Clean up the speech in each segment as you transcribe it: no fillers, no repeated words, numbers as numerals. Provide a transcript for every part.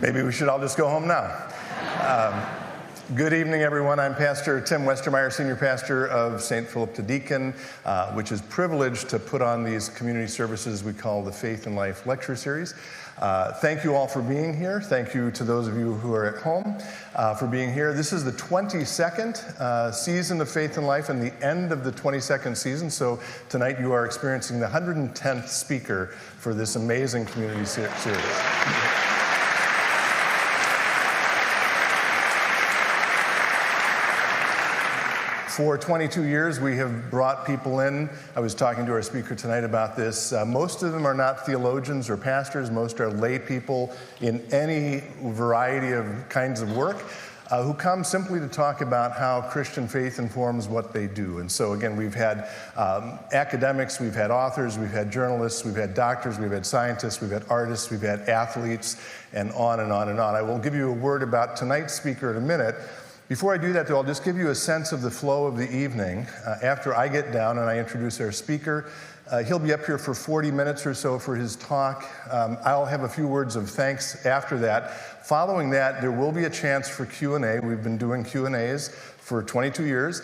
Maybe we should all just go home now. Good evening, everyone. I'm Pastor Tim Westermeyer, Senior Pastor of St. Philip the Deacon, which is privileged to put on these community services we call the Faith and Life Lecture Series. Thank you all for being here. Thank you to those of you who are at home for being here. This is the 22nd season of Faith and Life and the end of the 22nd season. So tonight you are experiencing the 110th speaker for this amazing community series. For 22 years, we have brought people in. I was talking to our speaker tonight about this. Most of them are not theologians or pastors. Most are lay people in any variety of kinds of work who come simply to talk about how Christian faith informs what they do. And so, again, we've had academics, we've had authors, we've had journalists, we've had doctors, we've had scientists, we've had artists, we've had athletes, and on and on and on. I will give you a word about tonight's speaker in a minute. Before I do that, though, I'll just give you a sense of the flow of the evening. After I get down and I introduce our speaker, he'll be up here for 40 minutes or so for his talk. I'll have a few words of thanks after that. Following that, there will be a chance for Q&A. We've been doing Q&As for 22 years.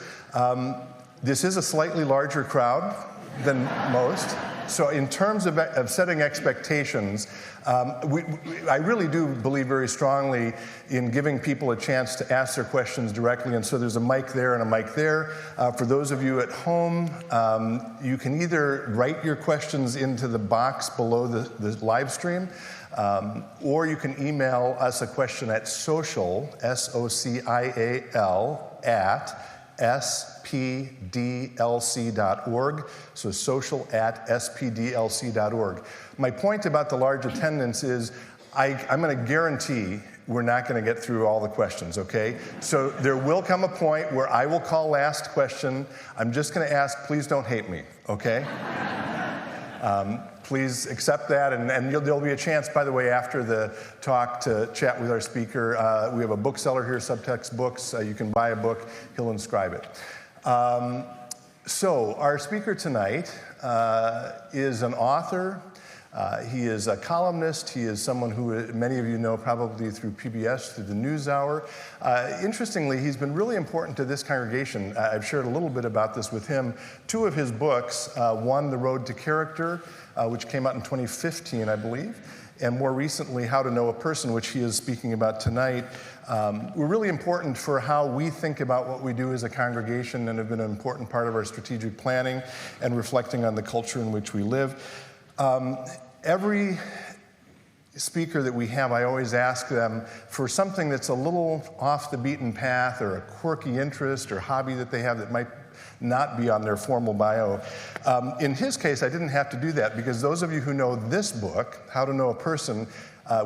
This is a slightly larger crowd than most. So in terms of setting expectations, I really do believe very strongly in giving people a chance to ask their questions directly, and so there's a mic there and a mic there. For those of you at home, you can either write your questions into the box below the live stream, or you can email us a question at social, S-O-C-I-A-L, at spdlc.org, so social at spdlc.org. My point about the large attendance is I'm going to guarantee we're not going to get through all the questions, okay? So there will come a point where I will call last question. I'm just going to ask, please don't hate me, okay? Please accept that, and there'll be a chance, by the way, after the talk to chat with our speaker. We have a bookseller here, Subtext Books. You can buy a book. He'll inscribe it. So our speaker tonight is an author. He is a columnist. He is someone who many of you know probably through PBS, through the NewsHour. Interestingly, he's been really important to this congregation. I've shared a little bit about this with him. Two of his books, one, The Road to Character, which came out in 2015, I believe, and more recently, How to Know a Person, which he is speaking about tonight, were really important for how we think about what we do as a congregation and have been an important part of our strategic planning and reflecting on the culture in which we live. Every speaker that we have, I always ask them for something that's a little off the beaten path or a quirky interest or hobby that they have that might not be on their formal bio. In his case, I didn't have to do that because those of you who know this book, How to Know a Person,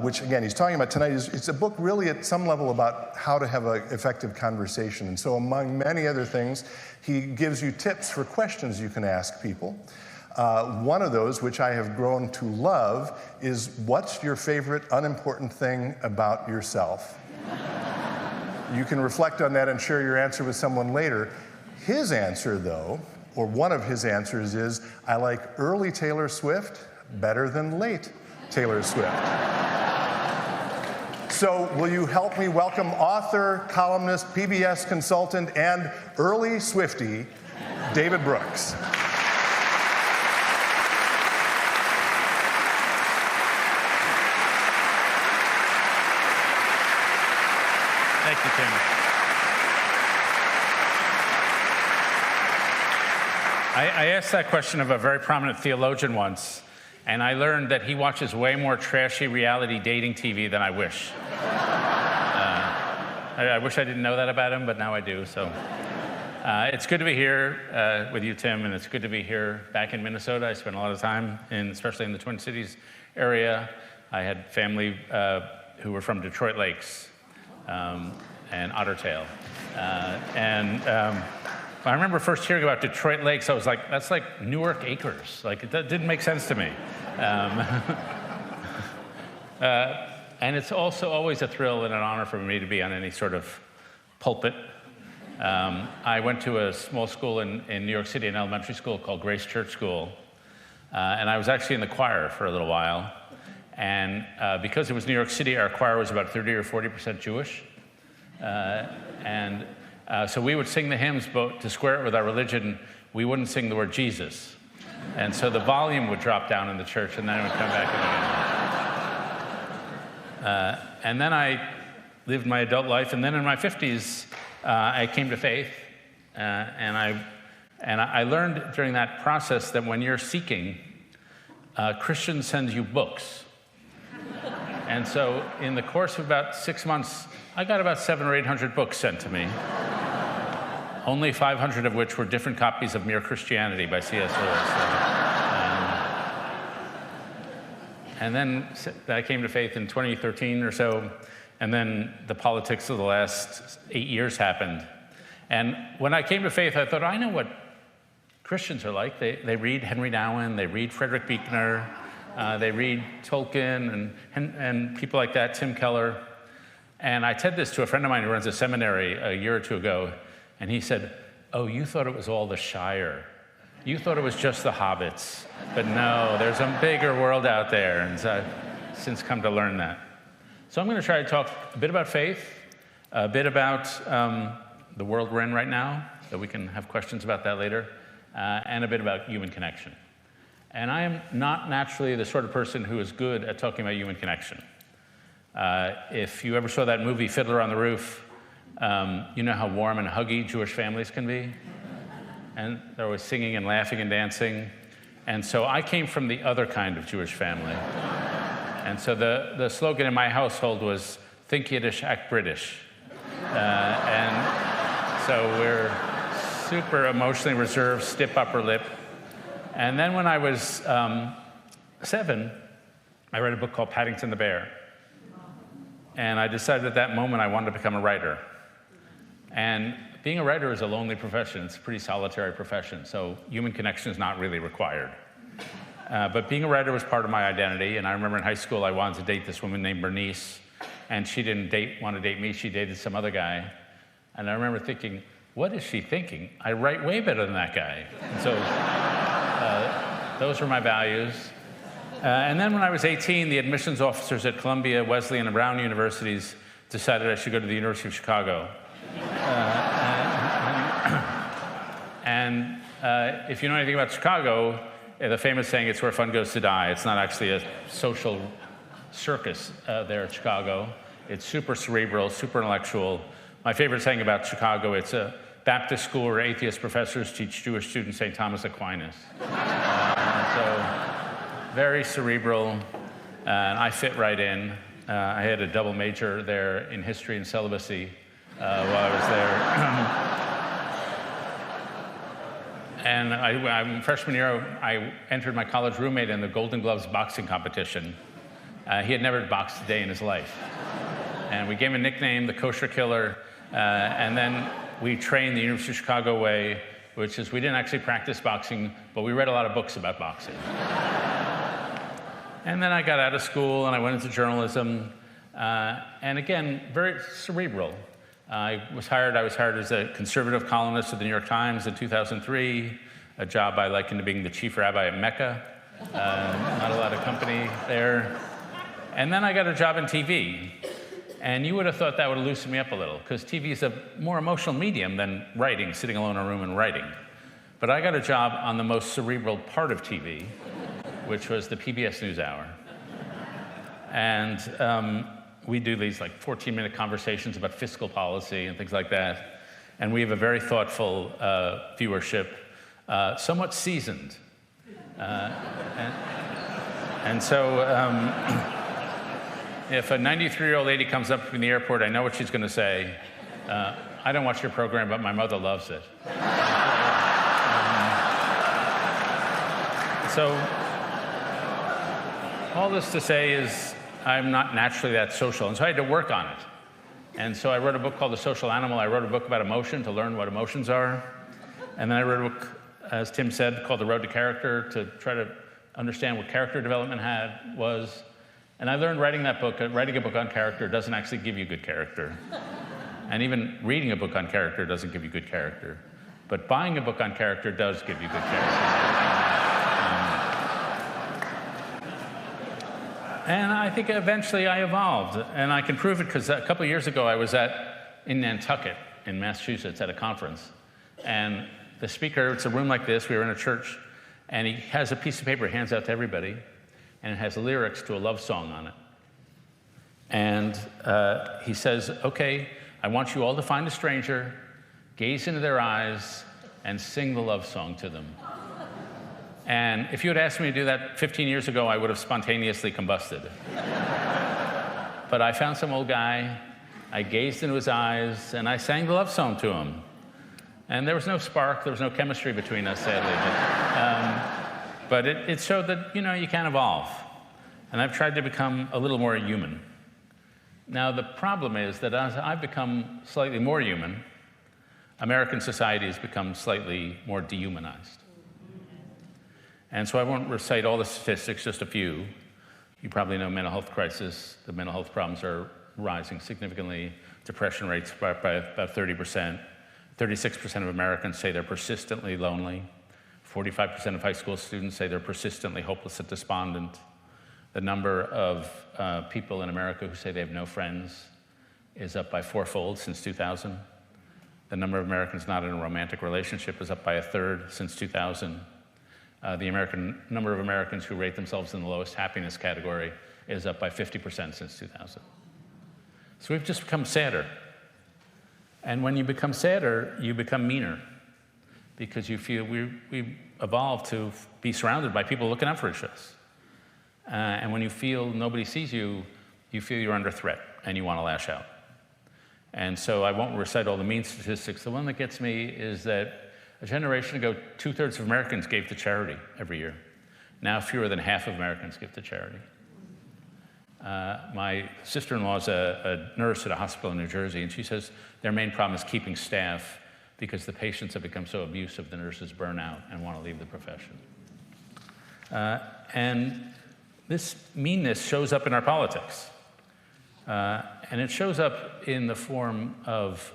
which again he's talking about tonight, it's a book really at some level about how to have an effective conversation. And so among many other things, he gives you tips for questions you can ask people. One of those, which I have grown to love, is what's your favorite unimportant thing about yourself? You can reflect on that and share your answer with someone later. His answer, though, or one of his answers is, I like early Taylor Swift better than late Taylor Swift. So will you help me welcome author, columnist, PBS consultant, and early Swiftie, David Brooks. Thank you, Tim. I asked that question of a very prominent theologian once, and I learned that he watches way more trashy reality dating TV than I wish. I wish I didn't know that about him, but now I do. So it's good to be here with you, Tim, and it's good to be here back in Minnesota. I spent a lot of time, especially in the Twin Cities area. I had family who were from Detroit Lakes. And Otter Tail. I remember first hearing about Detroit Lakes, I was like, that's like Newark Acres. Like, that didn't make sense to me. And it's also always a thrill and an honor for me to be on any sort of pulpit. I went to a small school in New York City, an elementary school called Grace Church School. And I was actually in the choir for a little while. And because it was New York City, our choir was about 30 or 40% Jewish. So we would sing the hymns, but to square it with our religion, we wouldn't sing the word Jesus. And so the volume would drop down in the church, and then it would come back again. And then I lived my adult life, and then in my 50s, I came to faith, and I learned during that process that when you're seeking, Christian sends you books. And so in the course of about 6 months, I got about 700 or 800 books sent to me, only 500 of which were different copies of Mere Christianity by C.S. Lewis. And then I came to faith in 2013 or so, and then the politics of the last 8 years happened. And when I came to faith, I thought, I know what Christians are like. They read Henry Nouwen, they read Frederick Buechner, they read Tolkien and people like that, Tim Keller. And I said this to a friend of mine who runs a seminary a year or two ago, and he said, oh, you thought it was all the Shire. You thought it was just the hobbits. But no, there's a bigger world out there. And so I've since come to learn that. So I'm going to try to talk a bit about faith, a bit about the world we're in right now, so we can have questions about that later, and a bit about human connection. And I am not naturally the sort of person who is good at talking about human connection. If you ever saw that movie, Fiddler on the Roof, you know how warm and huggy Jewish families can be? And they're always singing and laughing and dancing. And so I came from the other kind of Jewish family. And so the slogan in my household was, think Yiddish, act British. And so we're super emotionally reserved, stiff upper lip. And then when I was 7, I read a book called Paddington the Bear. And I decided at that moment I wanted to become a writer. And being a writer is a lonely profession. It's a pretty solitary profession, so human connection is not really required. But being a writer was part of my identity, and I remember in high school I wanted to date this woman named Bernice, and she didn't want to date me, she dated some other guy. And I remember thinking, what is she thinking? I write way better than that guy. And so those were my values. And then when I was 18, the admissions officers at Columbia, Wesleyan, and Brown universities decided I should go to the University of Chicago. If you know anything about Chicago, the famous saying, it's where fun goes to die. It's not actually a social circus there at Chicago. It's super cerebral, super intellectual. My favorite saying about Chicago, it's a Baptist school where atheist professors teach Jewish students St. Thomas Aquinas. So very cerebral, and I fit right in. I had a double major there in history and celibacy while I was there. And freshman year, I entered my college roommate in the Golden Gloves boxing competition. He had never boxed a day in his life. And we gave him a nickname, the Kosher Killer, and then we trained the University of Chicago way, which is we didn't actually practice boxing, but we read a lot of books about boxing. And then I got out of school and I went into journalism, and again, very cerebral. I was hired as a conservative columnist at the New York Times in 2003, a job I likened to being the chief rabbi at Mecca. Not a lot of company there. And then I got a job in TV. And you would have thought that would have loosened me up a little, because TV is a more emotional medium than writing, sitting alone in a room and writing. But I got a job on the most cerebral part of TV, which was the PBS NewsHour. And we do these like 14-minute conversations about fiscal policy and things like that. And we have a very thoughtful viewership, somewhat seasoned. If a 93-year-old lady comes up from the airport, I know what she's going to say. I don't watch your program, but my mother loves it. So all this to say is I'm not naturally that social, and so I had to work on it. And so I wrote a book called The Social Animal. I wrote a book about emotion to learn what emotions are. And then I wrote a book, as Tim said, called The Road to Character, to try to understand what character development was. And I learned writing a book on character doesn't actually give you good character. And even reading a book on character doesn't give you good character. But buying a book on character does give you good character. And I think eventually I evolved, and I can prove it because a couple of years ago I was in Nantucket in Massachusetts at a conference, and the speaker, it's a room like this, we were in a church, and he has a piece of paper he hands out to everybody, and it has lyrics to a love song on it. And he says, okay, I want you all to find a stranger, gaze into their eyes, and sing the love song to them. And if you had asked me to do that 15 years ago, I would have spontaneously combusted. But I found some old guy, I gazed into his eyes, and I sang the love song to him. And there was no spark, there was no chemistry between us, sadly. But it showed that, you can evolve. And I've tried to become a little more human. Now, the problem is that as I've become slightly more human, American society has become slightly more dehumanized. And so I won't recite all the statistics, just a few. You probably know mental health crisis. The mental health problems are rising significantly. Depression rates by about 30%. 36% of Americans say they're persistently lonely. 45% of high school students say they're persistently hopeless and despondent. The number of people in America who say they have no friends is up by fourfold since 2000. The number of Americans not in a romantic relationship is up by a third since 2000. The number of Americans who rate themselves in the lowest happiness category is up by 50% since 2000. So we've just become sadder. And when you become sadder, you become meaner, because you feel we evolved to be surrounded by people looking out for us. And when you feel nobody sees you, you feel you're under threat and you want to lash out. And so I won't recite all the mean statistics. The one that gets me is that a generation ago, 2/3 of Americans gave to charity every year. Now fewer than half of Americans give to charity. My sister-in-law is a nurse at a hospital in New Jersey, and she says their main problem is keeping staff because the patients have become so abusive, the nurses burn out and want to leave the profession. And this meanness shows up in our politics. And it shows up in the form of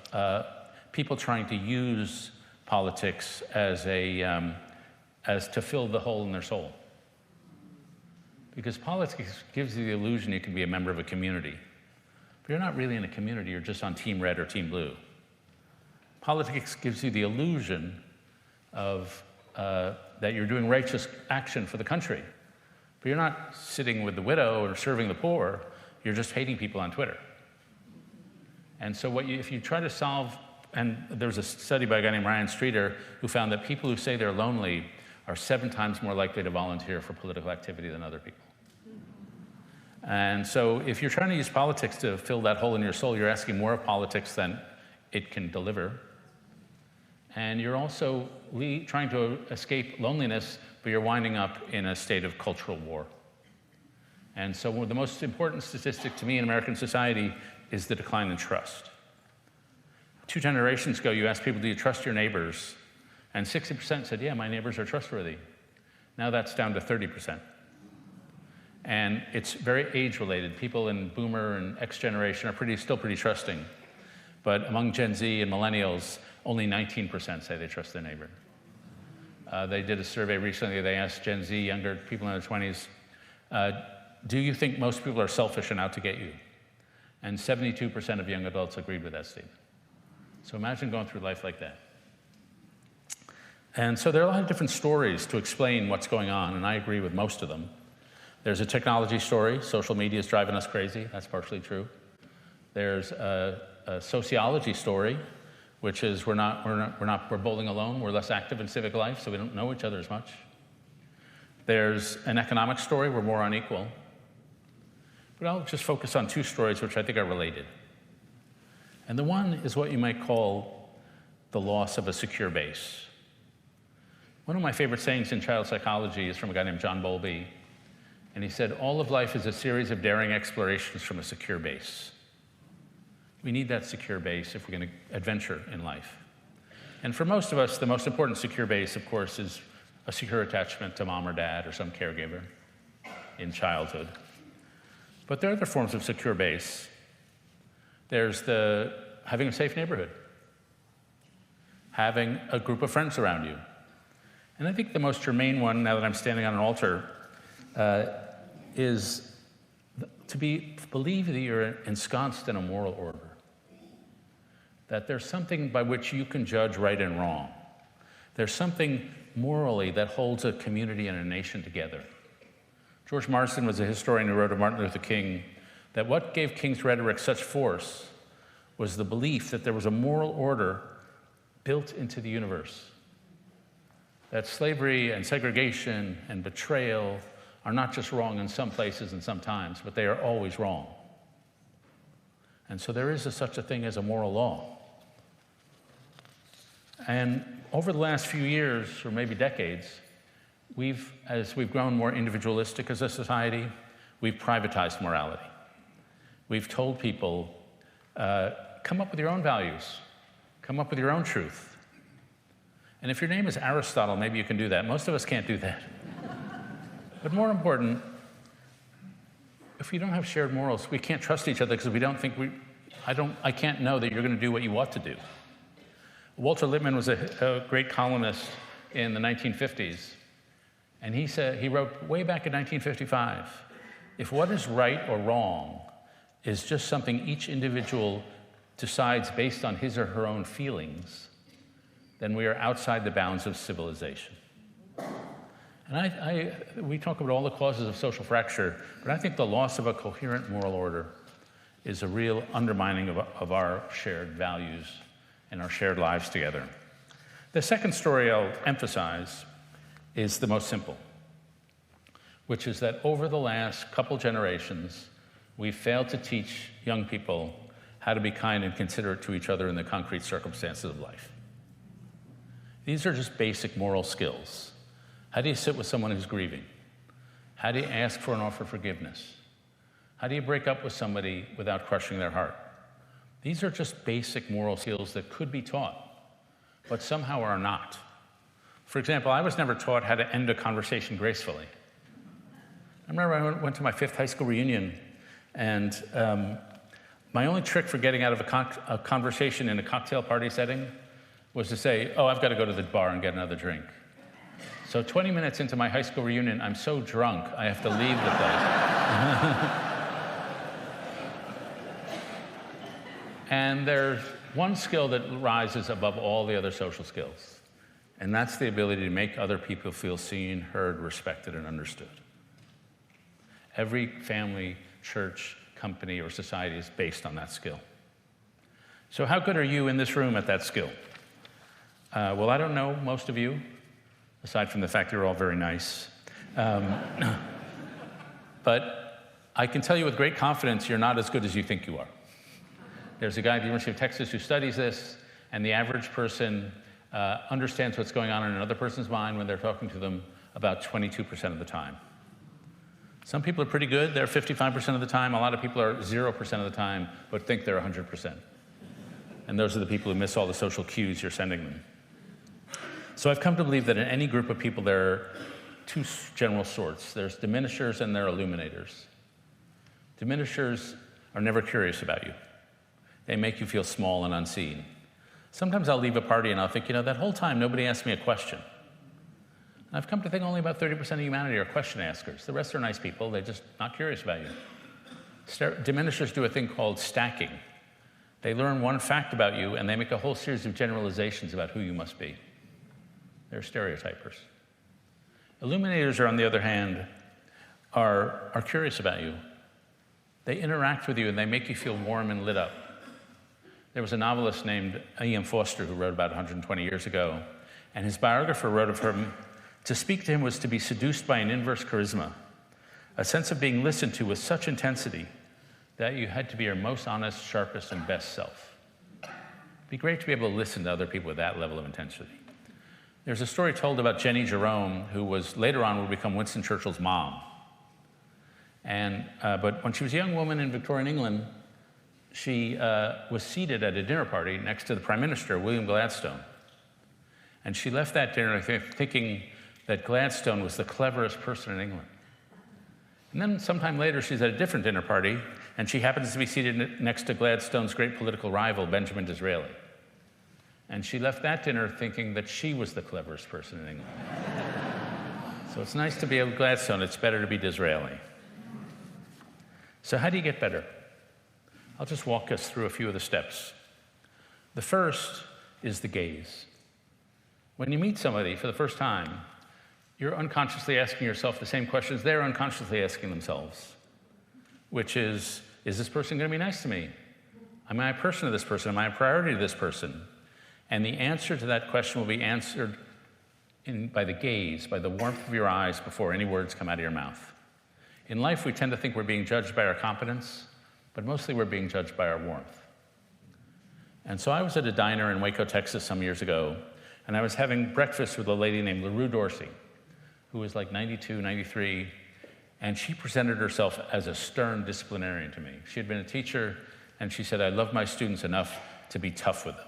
people trying to use politics as to fill the hole in their soul. Because politics gives you the illusion you can be a member of a community. But you're not really in a community, you're just on Team Red or Team Blue. Politics gives you the illusion of that you're doing righteous action for the country. But you're not sitting with the widow or serving the poor, you're just hating people on Twitter. And so if you try to solve, and there's a study by a guy named Ryan Streeter who found that people who say they're lonely are 7 times more likely to volunteer for political activity than other people. And so if you're trying to use politics to fill that hole in your soul, you're asking more of politics than it can deliver. And you're also trying to escape loneliness, but you're winding up in a state of cultural war. And so the most important statistic to me in American society is the decline in trust. 2 generations ago, you asked people, do you trust your neighbors? And 60% said, yeah, my neighbors are trustworthy. Now that's down to 30%. And it's very age-related. People in Boomer and X generation are still pretty trusting. But among Gen Z and millennials, only 19% say they trust their neighbor. They did a survey recently. They asked Gen Z, younger people in their 20s, do you think most people are selfish and out to get you? And 72% of young adults agreed with that statement. So imagine going through life like that. And so there are a lot of different stories to explain what's going on, and I agree with most of them. There's a technology story. Social media is driving us crazy. That's partially true. There's a sociology story, which is we're bowling alone. We're less active in civic life, so we don't know each other as much. There's an economic story. We're more unequal. But I'll just focus on 2 stories which I think are related. And the one is what you might call the loss of a secure base. One of my favorite sayings in child psychology is from a guy named John Bowlby. And he said, all of life is a series of daring explorations from a secure base. We need that secure base if we're going to adventure in life. And for most of us, the most important secure base, of course, is a secure attachment to mom or dad or some caregiver in childhood. But there are other forms of secure base. There's having a safe neighborhood, having a group of friends around you. And I think the most germane one, now that I'm standing on an altar, is believe that you're ensconced in a moral order, that there's something by which you can judge right and wrong. There's something morally that holds a community and a nation together. George Marsden was a historian who wrote of Martin Luther King that what gave King's rhetoric such force was the belief that there was a moral order built into the universe, that slavery and segregation and betrayal are not just wrong in some places and sometimes, but they are always wrong. And so there is such a thing as a moral law. And over the last few years, or maybe decades, as we've grown more individualistic as a society, we've privatized morality. We've told people, come up with your own values, come up with your own truth. And if your name is Aristotle, maybe you can do that. Most of us can't do that. But more important, if we don't have shared morals, we can't trust each other because we don't think I can't know that you're going to do what you ought to do. Walter Lippmann was a great columnist in the 1950s, and he wrote way back in 1955, if what is right or wrong is just something each individual decides based on his or her own feelings, then we are outside the bounds of civilization. And we talk about all the causes of social fracture, but I think the loss of a coherent moral order is a real undermining of our shared values and our shared lives together. The second story I'll emphasize is the most simple, which is that over the last couple generations, we've failed to teach young people how to be kind and considerate to each other in the concrete circumstances of life. These are just basic moral skills. How do you sit with someone who's grieving? How do you ask for and offer forgiveness? How do you break up with somebody without crushing their heart? These are just basic moral skills that could be taught, but somehow are not. For example, I was never taught how to end a conversation gracefully. I remember I went to my 5th high school reunion, and my only trick for getting out of a conversation in a cocktail party setting was to say, oh, I've got to go to the bar and get another drink. So 20 minutes into my high school reunion, I'm so drunk, I have to leave the place. And there's one skill that rises above all the other social skills, and that's the ability to make other people feel seen, heard, respected, and understood. Every family, church, company, or society is based on that skill. So how good are you in this room at that skill? Well, I don't know most of you, aside from the fact you're all very nice. But I can tell you with great confidence you're not as good as you think you are. There's a guy at the University of Texas who studies this, and the average person understands what's going on in another person's mind when they're talking to them about 22% of the time. Some people are pretty good, they're 55% of the time. A lot of people are 0% of the time, but think they're 100%. And those are the people who miss all the social cues you're sending them. So I've come to believe that in any group of people, there are two general sorts. There's diminishers and there are illuminators. Diminishers are never curious about you. They make you feel small and unseen. Sometimes I'll leave a party and I'll think, that whole time nobody asked me a question. And I've come to think only about 30% of humanity are question askers. The rest are nice people, they're just not curious about you. Diminishers do a thing called stacking. They learn one fact about you and they make a whole series of generalizations about who you must be. They're stereotypers. Illuminators, on the other hand, are curious about you. They interact with you and they make you feel warm and lit up. There was a novelist named E.M. Forster who wrote about 120 years ago, and his biographer wrote of him, to speak to him was to be seduced by an inverse charisma, a sense of being listened to with such intensity that you had to be your most honest, sharpest, and best self. It'd be great to be able to listen to other people with that level of intensity. There's a story told about Jenny Jerome, who was later on would become Winston Churchill's mom. But when she was a young woman in Victorian England, she was seated at a dinner party next to the Prime Minister, William Gladstone. And she left that dinner thinking that Gladstone was the cleverest person in England. And then sometime later, she's at a different dinner party, and she happens to be seated next to Gladstone's great political rival, Benjamin Disraeli. And she left that dinner thinking that she was the cleverest person in England. So it's nice to be with Gladstone. It's better to be Disraeli. So how do you get better? I'll just walk us through a few of the steps. The first is the gaze. When you meet somebody for the first time, you're unconsciously asking yourself the same questions they're unconsciously asking themselves, which is this person going to be nice to me? Am I a person to this person? Am I a priority to this person? And the answer to that question will be answered by the gaze, by the warmth of your eyes before any words come out of your mouth. In life, we tend to think we're being judged by our competence, but mostly we're being judged by our warmth. And so I was at a diner in Waco, Texas some years ago, and I was having breakfast with a lady named LaRue Dorsey, who was like 92, 93, and she presented herself as a stern disciplinarian to me. She had been a teacher, and she said, I love my students enough to be tough with them.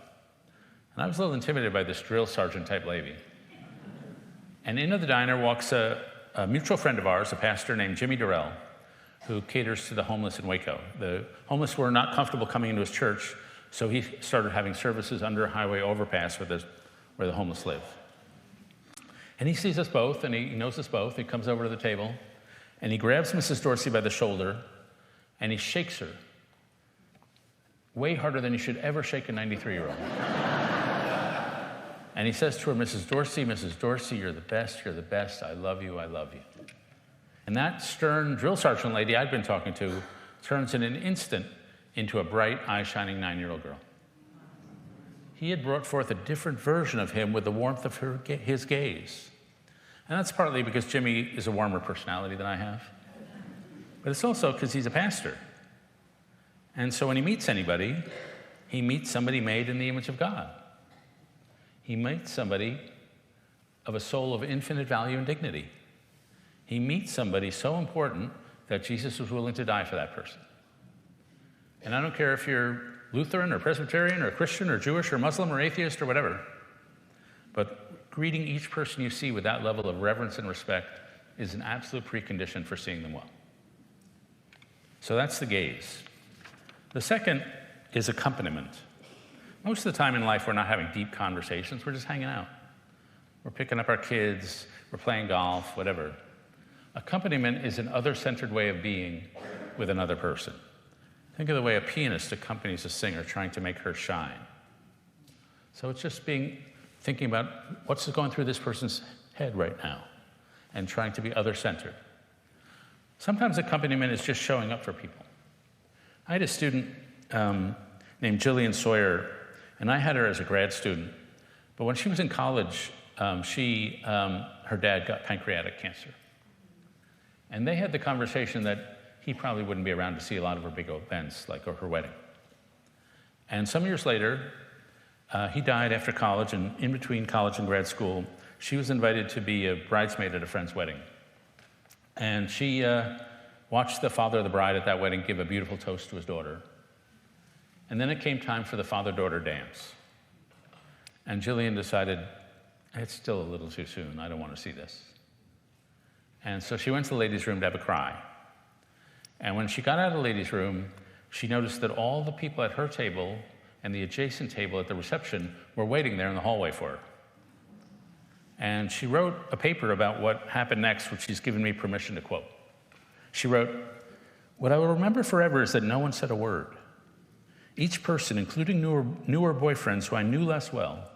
And I was a little intimidated by this drill sergeant type lady. And into the diner walks a mutual friend of ours, a pastor named Jimmy Durrell, who caters to the homeless in Waco. The homeless were not comfortable coming into his church, so he started having services under a highway overpass where the homeless live. And he sees us both, and he knows us both. He comes over to the table, and he grabs Mrs. Dorsey by the shoulder, and he shakes her way harder than you should ever shake a 93-year-old. And he says to her, Mrs. Dorsey, you're the best, I love you. And that stern drill sergeant lady I'd been talking to turns in an instant into a bright, eye-shining 9-year-old girl. He had brought forth a different version of him with the warmth of his gaze. And that's partly because Jimmy is a warmer personality than I have. But it's also because he's a pastor. And so when he meets anybody, he meets somebody made in the image of God. He meets somebody of a soul of infinite value and dignity. He meets somebody so important that Jesus was willing to die for that person. And I don't care if you're Lutheran or Presbyterian or Christian or Jewish or Muslim or atheist or whatever, but greeting each person you see with that level of reverence and respect is an absolute precondition for seeing them well. So that's the gaze. The second is accompaniment. Most of the time in life, we're not having deep conversations. We're just hanging out. We're picking up our kids. We're playing golf, whatever. Accompaniment is an other-centered way of being with another person. Think of the way a pianist accompanies a singer trying to make her shine. So it's just thinking about what's going through this person's head right now and trying to be other-centered. Sometimes accompaniment is just showing up for people. I had a student named Jillian Sawyer, and I had her as a grad student. But when she was in college, her dad got pancreatic cancer. And they had the conversation that he probably wouldn't be around to see a lot of her big events, like her wedding. And some years later, he died after college, and in between college and grad school, she was invited to be a bridesmaid at a friend's wedding. And she watched the father of the bride at that wedding give a beautiful toast to his daughter. And then it came time for the father-daughter dance. And Jillian decided, it's still a little too soon. I don't want to see this. And so she went to the ladies' room to have a cry. And when she got out of the ladies' room, she noticed that all the people at her table and the adjacent table at the reception were waiting there in the hallway for her. And she wrote a paper about what happened next, which she's given me permission to quote. She wrote, "What I will remember forever is that no one said a word. Each person, including newer boyfriends who I knew less well,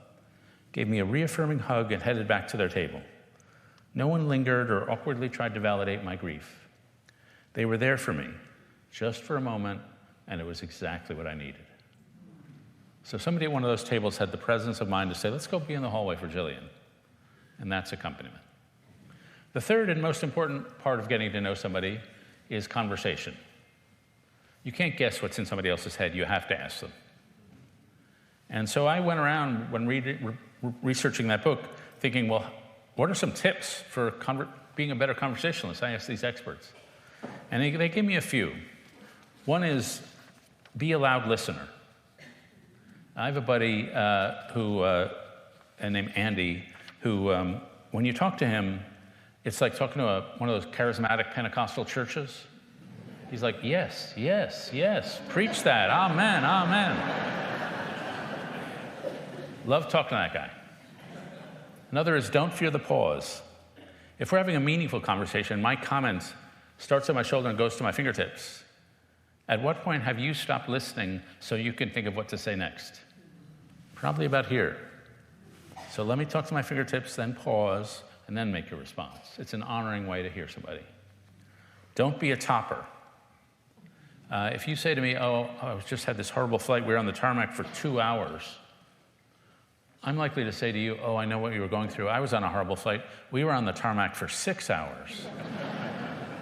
gave me a reaffirming hug and headed back to their table. No one lingered or awkwardly tried to validate my grief. They were there for me, just for a moment, and it was exactly what I needed." So somebody at one of those tables had the presence of mind to say, let's go be in the hallway for Jillian. And that's accompaniment. The third and most important part of getting to know somebody is conversation. You can't guess what's in somebody else's head. You have to ask them. And so I went around when researching that book thinking, well, what are some tips for being a better conversationalist? I asked these experts. And they gave me a few. One is be a loud listener. I have a buddy named Andy who, when you talk to him, it's like talking to one of those charismatic Pentecostal churches. He's like, yes, yes, yes, preach that, amen, amen. Love talking to that guy. Another is don't fear the pause. If we're having a meaningful conversation, my comment starts at my shoulder and goes to my fingertips. At what point have you stopped listening so you can think of what to say next? Probably about here. So let me talk to my fingertips, then pause, and then make a response. It's an honoring way to hear somebody. Don't be a topper. If you say to me, oh, I just had this horrible flight, we were on the tarmac for 2 hours, I'm likely to say to you, oh, I know what you were going through. I was on a horrible flight. We were on the tarmac for 6 hours.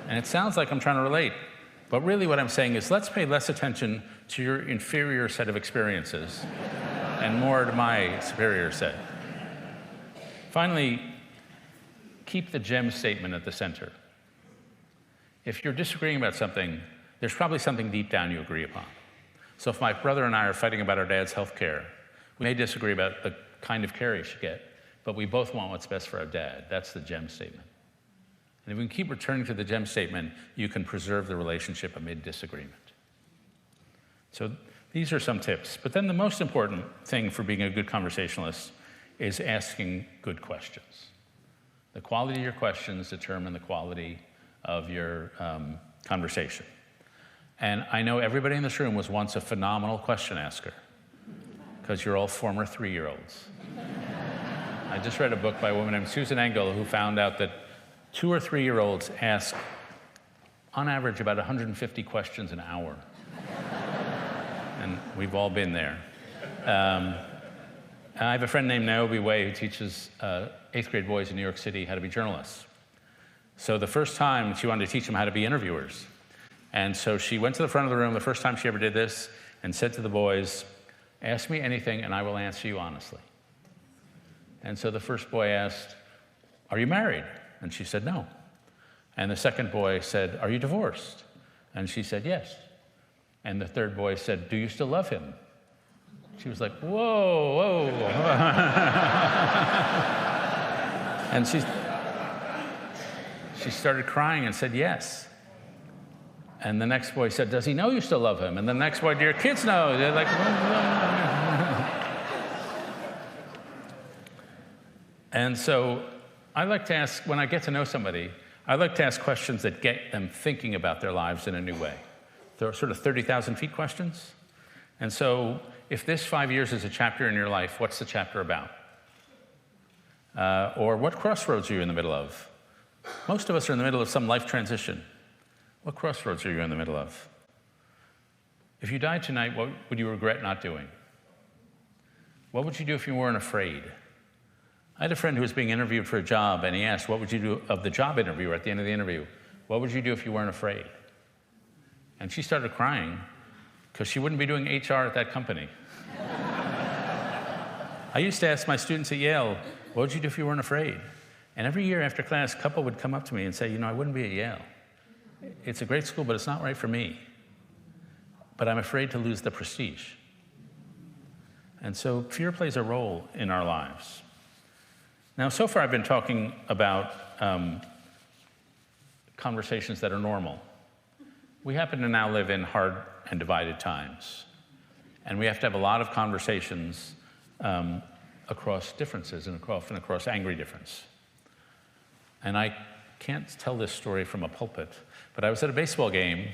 And it sounds like I'm trying to relate. But really what I'm saying is, let's pay less attention to your inferior set of experiences and more to my superior set. Finally, keep the gem statement at the center. If you're disagreeing about something, there's probably something deep down you agree upon. So if my brother and I are fighting about our dad's health care, we may disagree about the kind of care he should get, but we both want what's best for our dad. That's the gem statement. And if we can keep returning to the gem statement, you can preserve the relationship amid disagreement. So these are some tips. But then the most important thing for being a good conversationalist is asking good questions. The quality of your questions determine the quality of your conversation. And I know everybody in this room was once a phenomenal question asker, because you're all former 3-year-olds. I just read a book by a woman named Susan Engel who found out that 2 or 3-year-olds ask, on average, about 150 questions an hour. And we've all been there. I have a friend named Naomi Way who teaches 8th grade boys in New York City how to be journalists. So the first time, she wanted to teach them how to be interviewers. And so she went to the front of the room the first time she ever did this and said to the boys, ask me anything and I will answer you honestly. And so the first boy asked, are you married? And she said, no. And the second boy said, are you divorced? And she said, yes. And the third boy said, do you still love him? She was like, whoa, whoa. And she started crying and said, yes. And the next boy said, does he know you still love him? And the next boy, do your kids know? They're like, And so I like to ask, when I get to know somebody, I like to ask questions that get them thinking about their lives in a new way. They're sort of 30,000 feet questions. And so if this 5 years is a chapter in your life, what's the chapter about? Or what crossroads are you in the middle of? Most of us are in the middle of some life transition. What crossroads are you in the middle of? If you died tonight, what would you regret not doing? What would you do if you weren't afraid? I had a friend who was being interviewed for a job, and he asked, what would you do of the job interviewer at the end of the interview? What would you do if you weren't afraid? And she started crying because she wouldn't be doing HR at that company. I used to ask my students at Yale, what would you do if you weren't afraid? And every year after class, a couple would come up to me and say, you know, I wouldn't be at Yale. It's a great school, but it's not right for me. But I'm afraid to lose the prestige. And so fear plays a role in our lives. Now, so far I've been talking about conversations that are normal. We happen to now live in hard and divided times. And we have to have a lot of conversations across differences and often across angry difference. And I can't tell this story from a pulpit, but I was at a baseball game,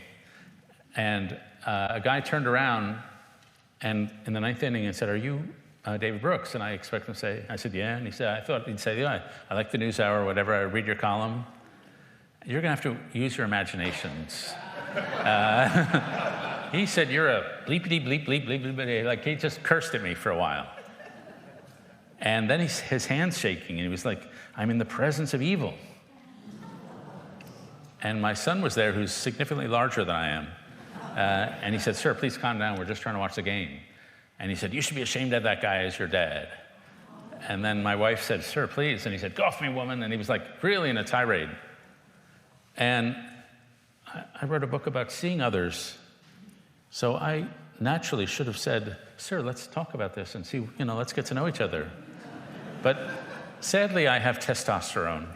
and a guy turned around and in the 9th inning and said, are you David Brooks? And I expect him to say, I said, yeah. And he said, I thought he'd say, yeah, I like the NewsHour or whatever, I read your column. You're gonna have to use your imaginations. He said, you're a bleepity bleep bleep bleep bleep, like he just cursed at me for a while. And then his hand's shaking, and he was like, I'm in the presence of evil. And my son was there, who's significantly larger than I am. And he said, sir, please calm down, we're just trying to watch the game. And he said, you should be ashamed to have that guy as your dad. And then my wife said, sir, please. And he said, go off me, woman. And he was like really in a tirade. And I wrote a book about seeing others. So I naturally should have said, sir, let's talk about this and see, let's get to know each other. But sadly, I have testosterone.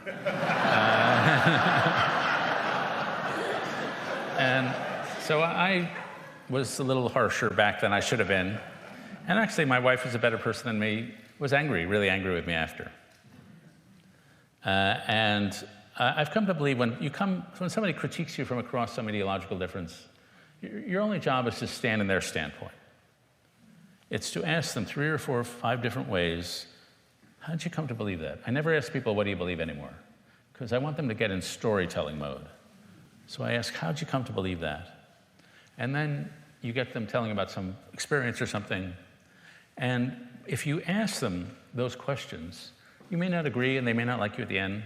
And so I was a little harsher back than I should have been. And actually, my wife was a better person than me, was angry, really angry with me after. And I've come to believe when somebody critiques you from across some ideological difference, Your only job is to stand in their standpoint. It's to ask them 3 or 4 or 5 different ways, how'd you come to believe that? I never ask people, what do you believe anymore? Because I want them to get in storytelling mode. So I ask, how'd you come to believe that? And then you get them telling about some experience or something. And if you ask them those questions, you may not agree and they may not like you at the end,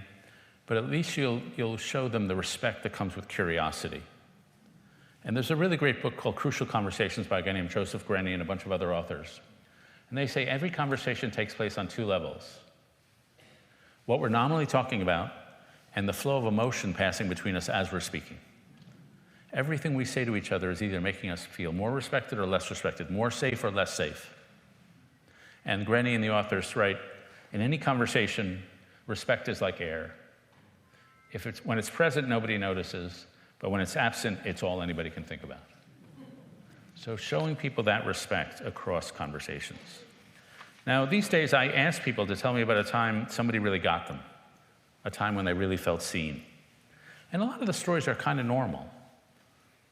but at least you'll show them the respect that comes with curiosity. And there's a really great book called Crucial Conversations by a guy named Joseph Grenny and a bunch of other authors. And they say every conversation takes place on 2 levels. What we're nominally talking about and the flow of emotion passing between us as we're speaking. Everything we say to each other is either making us feel more respected or less respected, more safe or less safe. And Grenny and the authors write, in any conversation, respect is like air. When it's present, nobody notices, but when it's absent, it's all anybody can think about. So showing people that respect across conversations. Now, these days, I ask people to tell me about a time somebody really got them, a time when they really felt seen. And a lot of the stories are kind of normal.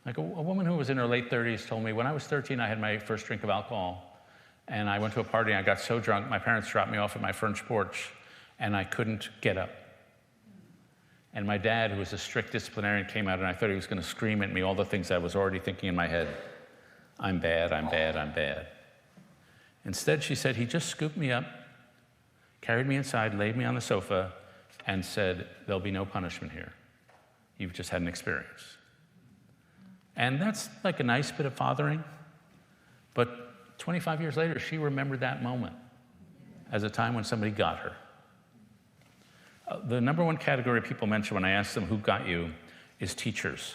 Like a woman who was in her late 30s told me, when I was 13, I had my first drink of alcohol, and I went to a party, and I got so drunk, my parents dropped me off at my front porch, and I couldn't get up. And my dad, who was a strict disciplinarian, came out, and I thought he was going to scream at me all the things I was already thinking in my head. I'm bad, I'm bad, I'm bad. Instead, she said, he just scooped me up, carried me inside, laid me on the sofa, and said, there'll be no punishment here. You've just had an experience. And that's like a nice bit of fathering. But 25 years later, she remembered that moment as a time when somebody got her. The number 1 category people mention when I ask them who got you is teachers.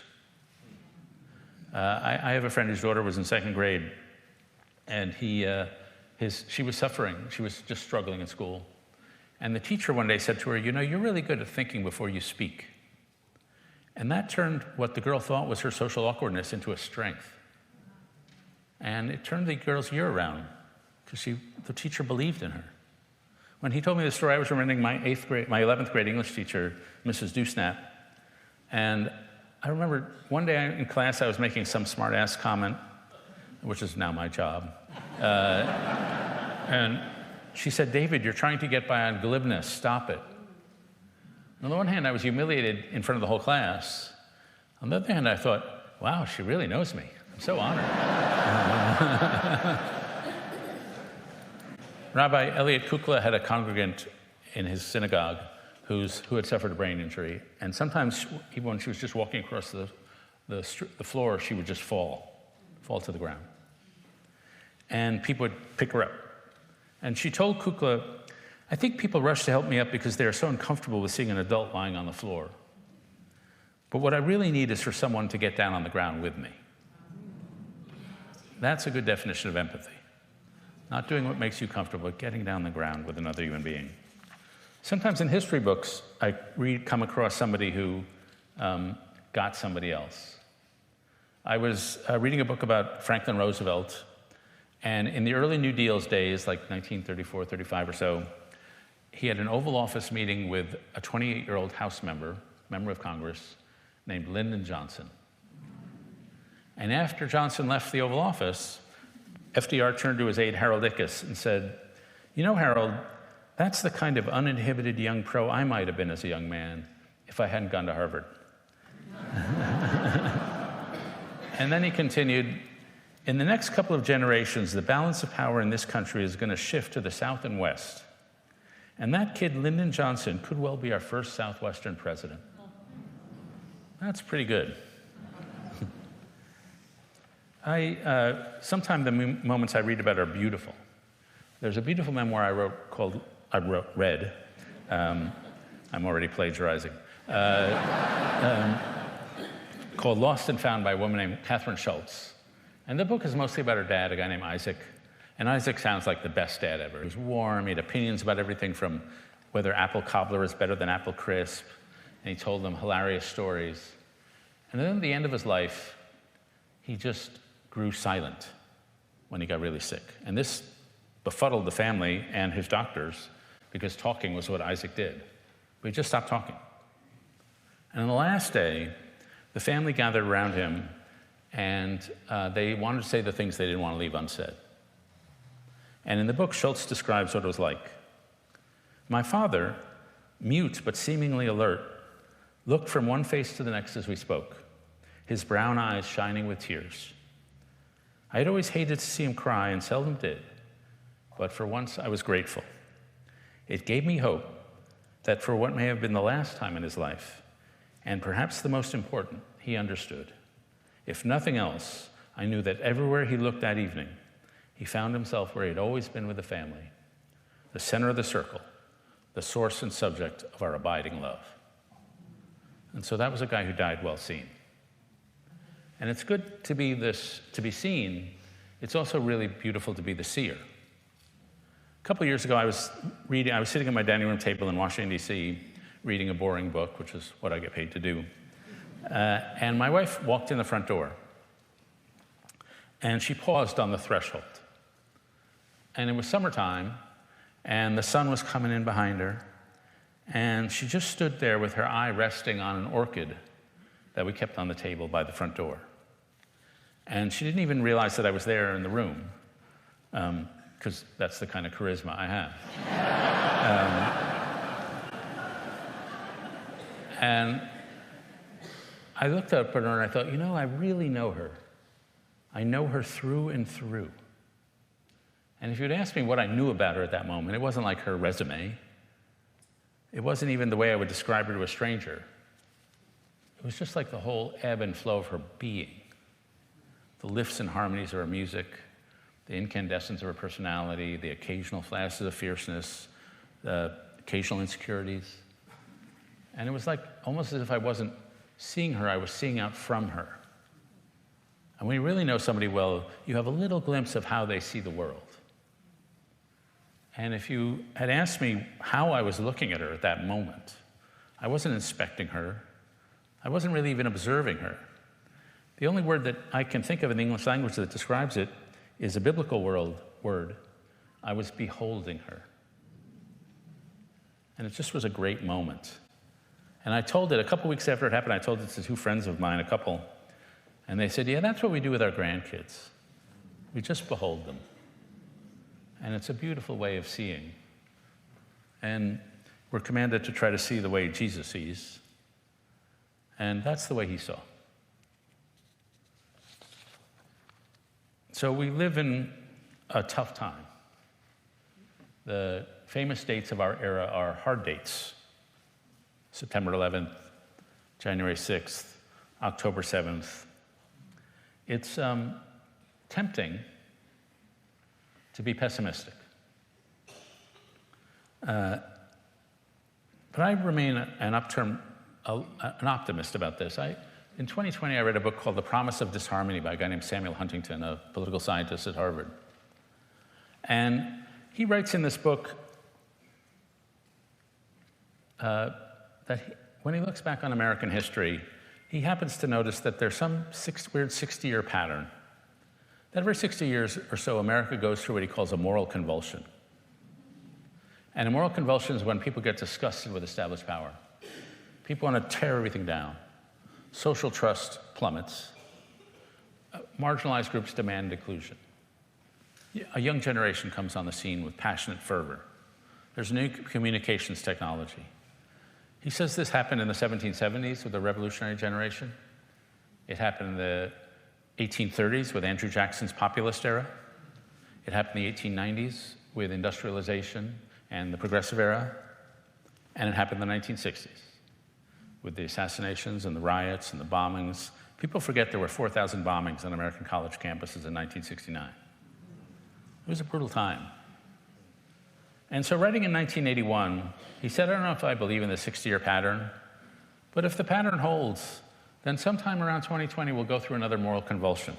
I have a friend whose daughter was in 2nd grade, and she was suffering. She was just struggling in school. And the teacher one day said to her, you know, you're really good at thinking before you speak. And that turned what the girl thought was her social awkwardness into a strength. And it turned the girl's year around, because the teacher believed in her. When he told me the story, I was remembering my 11th grade English teacher, Mrs. Dewsnap. And I remember one day in class, I was making some smart-ass comment, which is now my job. And she said, David, you're trying to get by on glibness. Stop it. On the one hand, I was humiliated in front of the whole class. On the other hand, I thought, wow, she really knows me. I'm so honored. Rabbi Elliot Kukla had a congregant in his synagogue who had suffered a brain injury. And sometimes, even when she was just walking across the floor, she would just fall to the ground. And people would pick her up. And she told Kukla, I think people rush to help me up because they are so uncomfortable with seeing an adult lying on the floor. But what I really need is for someone to get down on the ground with me. That's a good definition of empathy. Not doing what makes you comfortable, but getting down on the ground with another human being. Sometimes in history books, I come across somebody who got somebody else. I was reading a book about Franklin Roosevelt, and in the early New Deal's days, like 1934, 35 or so, he had an Oval Office meeting with a 28-year-old House member of Congress, named Lyndon Johnson. And after Johnson left the Oval Office, FDR turned to his aide, Harold Ickes, and said, you know, Harold, that's the kind of uninhibited young pro I might have been as a young man if I hadn't gone to Harvard. And then he continued, in the next couple of generations, the balance of power in this country is going to shift to the South and West. And that kid, Lyndon Johnson, could well be our first Southwestern president. That's pretty good. Sometimes the moments I read about are beautiful. There's a beautiful memoir I read. I'm already plagiarizing. Called Lost and Found by a woman named Catherine Schultz. And the book is mostly about her dad, a guy named Isaac. And Isaac sounds like the best dad ever. He was warm, he had opinions about everything from whether apple cobbler is better than apple crisp. And he told them hilarious stories. And then at the end of his life, he just grew silent when he got really sick. And this befuddled the family and his doctors because talking was what Isaac did. But he just stopped talking. And on the last day, the family gathered around him and they wanted to say the things they didn't want to leave unsaid. And in the book, Schultz describes what it was like. My father, mute but seemingly alert, looked from one face to the next as we spoke, his brown eyes shining with tears. I had always hated to see him cry and seldom did, but for once I was grateful. It gave me hope that for what may have been the last time in his life, and perhaps the most important, he understood. If nothing else, I knew that everywhere he looked that evening, he found himself where he had always been with the family, the center of the circle, the source and subject of our abiding love. And so that was a guy who died well seen. And it's good to be seen. It's also really beautiful to be the seer. A couple of years ago, I was sitting at my dining room table in Washington, D.C., reading a boring book, which is what I get paid to do. And my wife walked in the front door, and she paused on the threshold. And it was summertime, and the sun was coming in behind her, and she just stood there with her eye resting on an orchid that we kept on the table by the front door. And she didn't even realize that I was there in the room, because that's the kind of charisma I have. And I looked up at her and I thought, I really know her. I know her through and through. And if you'd asked me what I knew about her at that moment, it wasn't like her resume. It wasn't even the way I would describe her to a stranger. It was just like the whole ebb and flow of her being. The lifts and harmonies of her music, the incandescence of her personality, the occasional flashes of fierceness, the occasional insecurities. And it was like almost as if I wasn't seeing her, I was seeing out from her. And when you really know somebody well, you have a little glimpse of how they see the world. And if you had asked me how I was looking at her at that moment, I wasn't inspecting her. I wasn't really even observing her. The only word that I can think of in the English language that describes it is a biblical word. I was beholding her. And it just was a great moment. And I told it, a couple weeks after it happened, I told it to two friends of mine, a couple, and they said, yeah, that's what we do with our grandkids. We just behold them. And it's a beautiful way of seeing. And we're commanded to try to see the way Jesus sees. And that's the way he saw. So we live in a tough time. The famous dates of our era are hard dates. September 11th, January 6th, October 7th. It's tempting to be pessimistic. But I remain an optimist about this. In 2020, I read a book called The Promise of Disharmony by a guy named Samuel Huntington, a political scientist at Harvard. And he writes in this book that when he looks back on American history, he happens to notice that there's some weird 60-year pattern. That every 60 years or so, America goes through what he calls a moral convulsion. And a moral convulsion is when people get disgusted with established power. People want to tear everything down. Social trust plummets. Marginalized groups demand inclusion. A young generation comes on the scene with passionate fervor. There's new communications technology. He says this happened in the 1770s with the revolutionary generation. It happened in the 1830s with Andrew Jackson's populist era. It happened in the 1890s with industrialization and the progressive era. And it happened in the 1960s with the assassinations and the riots and the bombings. People forget there were 4,000 bombings on American college campuses in 1969. It was a brutal time. And so writing in 1981, he said, I don't know if I believe in the 60-year pattern, but if the pattern holds, then sometime around 2020, we'll go through another moral convulsion.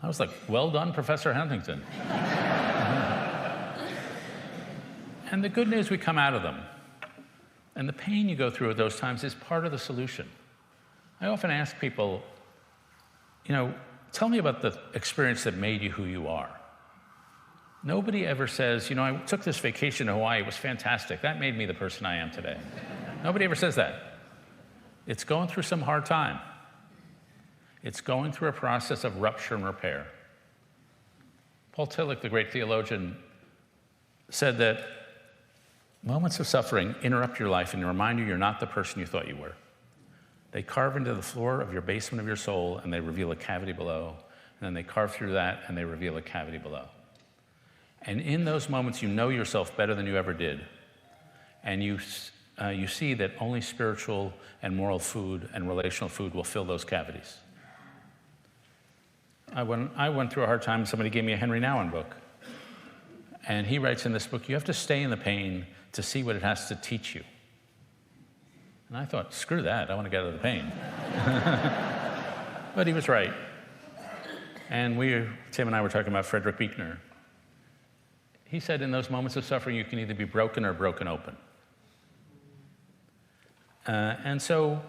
I was like, well done, Professor Huntington. And the good news, we come out of them. And the pain you go through at those times is part of the solution. I often ask people, tell me about the experience that made you who you are. Nobody ever says, I took this vacation to Hawaii, it was fantastic. That made me the person I am today. Nobody ever says that. It's going through some hard time. It's going through a process of rupture and repair. Paul Tillich, the great theologian, said that moments of suffering interrupt your life and remind you you're not the person you thought you were. They carve into the floor of your basement of your soul, and they reveal a cavity below. And then they carve through that, and they reveal a cavity below. And in those moments, you know yourself better than you ever did. And you see that only spiritual and moral food and relational food will fill those cavities. I went through a hard time, and somebody gave me a Henry Nouwen book. And he writes in this book, you have to stay in the pain to see what it has to teach you. And I thought, screw that, I want to get out of the pain. But he was right. And Tim and I were talking about Frederick Buechner. He said in those moments of suffering, you can either be broken or broken open. And so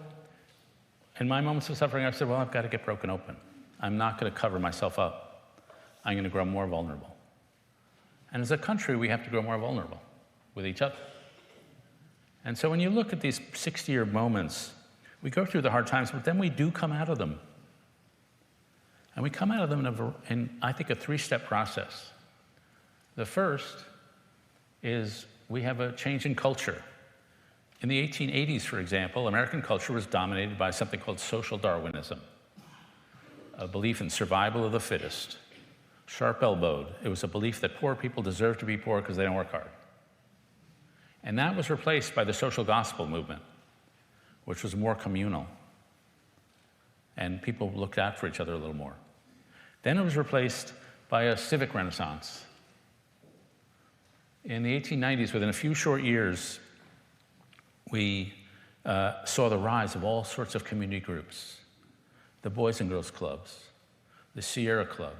in my moments of suffering, I said, well, I've got to get broken open. I'm not going to cover myself up. I'm going to grow more vulnerable. And as a country, we have to grow more vulnerable with each other. And so when you look at these 60-year moments, we go through the hard times, but then we do come out of them. And we come out of them in I think, a three-step process. The first is we have a change in culture. In the 1880s, for example, American culture was dominated by something called social Darwinism, a belief in survival of the fittest, sharp-elbowed. It was a belief that poor people deserve to be poor because they don't work hard. And that was replaced by the social gospel movement, which was more communal. And people looked out for each other a little more. Then it was replaced by a civic renaissance. In the 1890s, within a few short years, we saw the rise of all sorts of community groups. The Boys and Girls Clubs, the Sierra Club,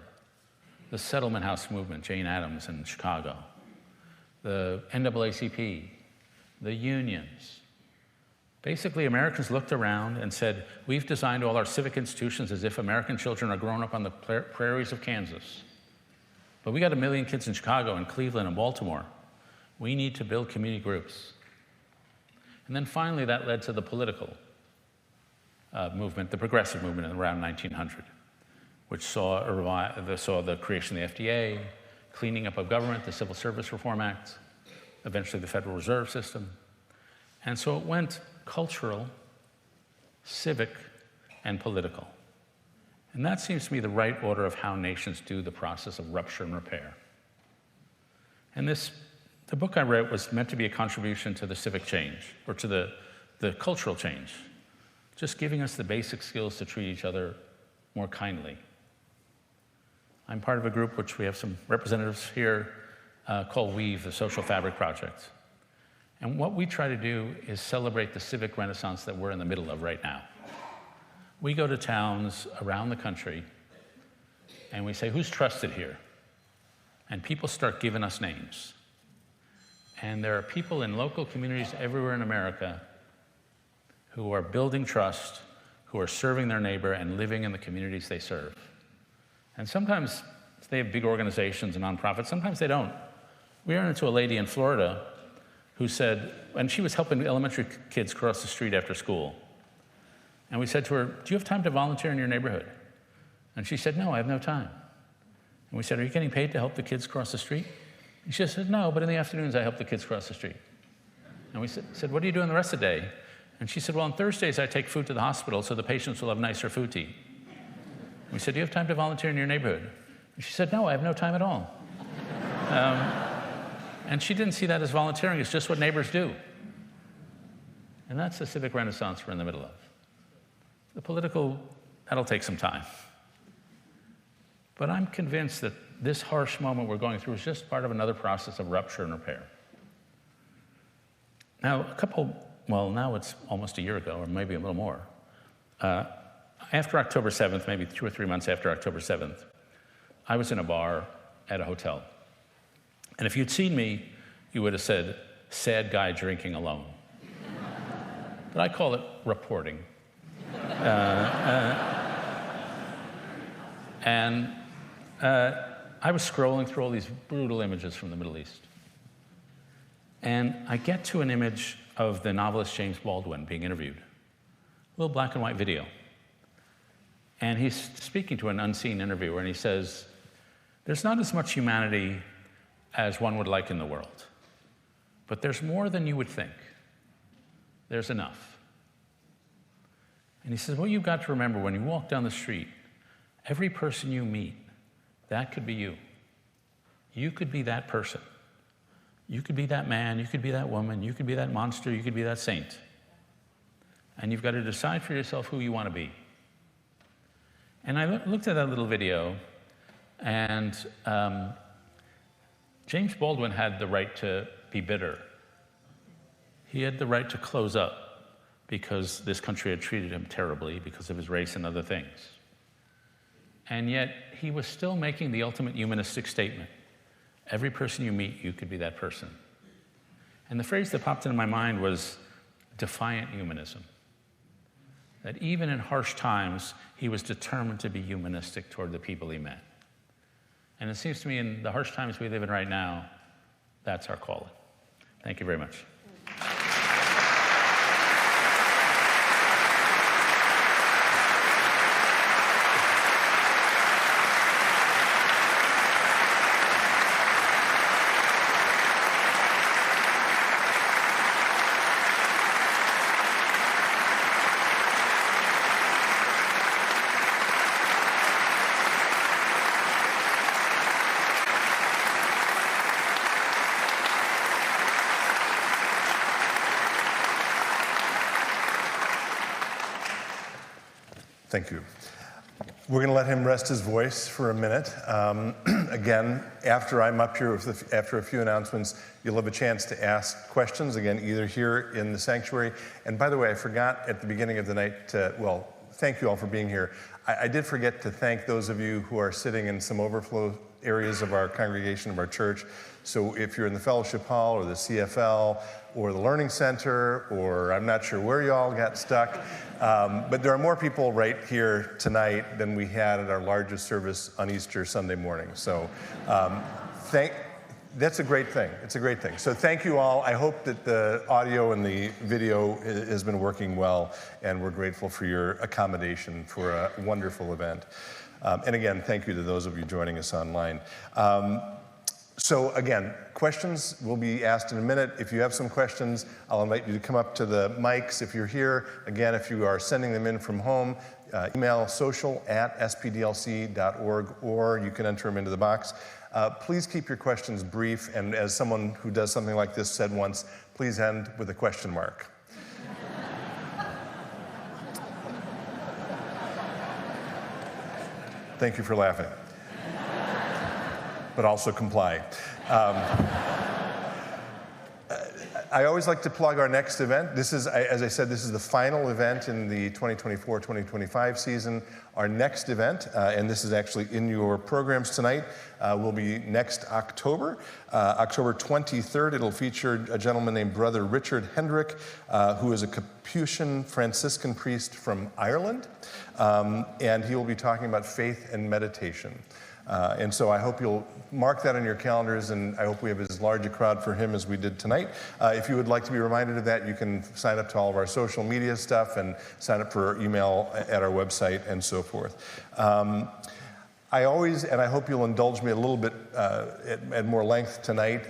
the Settlement House movement, Jane Addams in Chicago, the NAACP, the unions. Basically, Americans looked around and said, we've designed all our civic institutions as if American children are growing up on the prairies of Kansas. But we got 1 million kids in Chicago and Cleveland and Baltimore. We need to build community groups. And then finally, that led to the political movement, the progressive movement around 1900, which saw the creation of the FDA, cleaning up of government, the Civil Service Reform Act, eventually the Federal Reserve System. And so it went cultural, civic, and political. And that seems to me the right order of how nations do the process of rupture and repair. And the book I wrote was meant to be a contribution to the civic change, or to the cultural change, just giving us the basic skills to treat each other more kindly. I'm part of a group which we have some representatives here called WEAVE, the Social Fabric Project. And what we try to do is celebrate the civic renaissance that we're in the middle of right now. We go to towns around the country and we say, who's trusted here? And people start giving us names. And there are people in local communities everywhere in America who are building trust, who are serving their neighbor and living in the communities they serve. And sometimes they have big organizations and nonprofits, sometimes they don't. We ran into a lady in Florida who said, and she was helping elementary kids cross the street after school. And we said to her, do you have time to volunteer in your neighborhood? And she said, no, I have no time. And we said, are you getting paid to help the kids cross the street? And she said, no, but in the afternoons I help the kids cross the street. And we said, what do you do the rest of the day? And she said, well, on Thursdays I take food to the hospital so the patients will have nicer food to eat. And we said, do you have time to volunteer in your neighborhood? And she said, no, I have no time at all. And she didn't see that as volunteering, it's just what neighbors do. And that's the civic renaissance we're in the middle of. The political, that'll take some time. But I'm convinced that this harsh moment we're going through is just part of another process of rupture and repair. Now, now it's almost a year ago, or maybe a little more. After October 7th, maybe 2 or 3 months after October 7th, I was in a bar at a hotel. And if you'd seen me, you would have said, sad guy drinking alone. But I call it reporting. I was scrolling through all these brutal images from the Middle East. And I get to an image of the novelist James Baldwin being interviewed. A little black and white video. And he's speaking to an unseen interviewer, and he says, there's not as much humanity as one would like in the world, but there's more than you would think. There's enough. And he says, what you've got to remember when you walk down the street, every person you meet, that could be you. You could be that person. You could be that man, you could be that woman, you could be that monster, you could be that saint. And you've got to decide for yourself who you want to be. And I looked at that little video, and James Baldwin had the right to be bitter. He had the right to close up because this country had treated him terribly because of his race and other things. And yet, he was still making the ultimate humanistic statement. Every person you meet, you could be that person. And the phrase that popped into my mind was defiant humanism. That even in harsh times, he was determined to be humanistic toward the people he met. And it seems to me in the harsh times we live in right now, that's our calling. Thank you very much. Thank you. We're going to let him rest his voice for a minute. Again, after I'm up here, after a few announcements, you'll have a chance to ask questions, again, either here in the sanctuary. And by the way, I forgot at the beginning of the night to, thank you all for being here. I did forget to thank those of you who are sitting in some overflow areas of our congregation, of our church. So if you're in the fellowship hall or the CFL or the learning center, or I'm not sure where you all got stuck, but there are more people right here tonight than we had at our largest service on Easter Sunday morning. So that's a great thing. It's a great thing. So thank you all. I hope that the audio and the video has been working well, and we're grateful for your accommodation for a wonderful event. And again, thank you to those of you joining us online. So again, questions will be asked in a minute. If you have some questions, I'll invite you to come up to the mics if you're here. Again, if you are sending them in from home, email social@spdlc.org, or you can enter them into the box. Please keep your questions brief, and as someone who does something like this said once, please end with a question mark. Thank you for laughing. But also comply. I always like to plug our next event. This is, as I said, this is the final event in the 2024-2025 season. Our next event, and this is actually in your programs tonight, will be next October. October 23rd, it'll feature a gentleman named Brother Richard Hendrick, who is a Capuchin Franciscan priest from Ireland, and he will be talking about faith and meditation. And so I hope you'll mark that on your calendars, and I hope we have as large a crowd for him as we did tonight. If you would like to be reminded of that, you can sign up to all of our social media stuff and sign up for our email at our website and so forth. I always, and I hope you'll indulge me a little bit at more length tonight,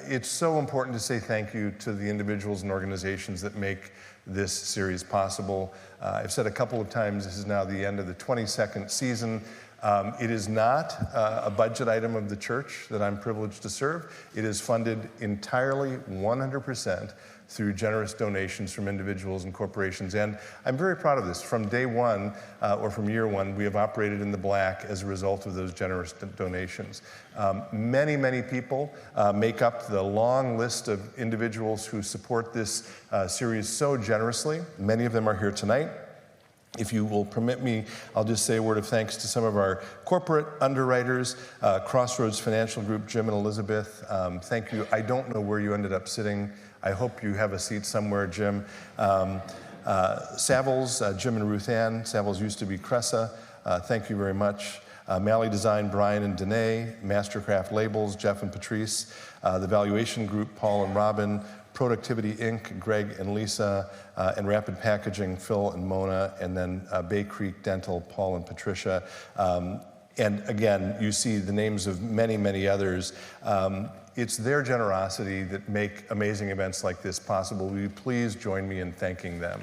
it's so important to say thank you to the individuals and organizations that make this series possible. I've said a couple of times, this is now the end of the 22nd season. It is not a budget item of the church that I'm privileged to serve. It is funded entirely 100% through generous donations from individuals and corporations. And I'm very proud of this. From day one, or from year one, we have operated in the black as a result of those generous donations. Many, many people make up the long list of individuals who support this series so generously. Many of them are here tonight. If you will permit me, I'll just say a word of thanks to some of our corporate underwriters, Crossroads Financial Group, Jim and Elizabeth. Thank you. I don't know where you ended up sitting. I hope you have a seat somewhere, Jim. Savills, Jim and Ruth Ann. Savills used to be Cressa. Thank you very much. Malley Design, Brian and Danae. Mastercraft Labels, Jeff and Patrice. The Valuation Group, Paul and Robin. Productivity Inc., Greg and Lisa, and Rapid Packaging, Phil and Mona, and then Bay Creek Dental, Paul and Patricia. And again, you see the names of many, many others. It's their generosity that make amazing events like this possible. Will you please join me in thanking them?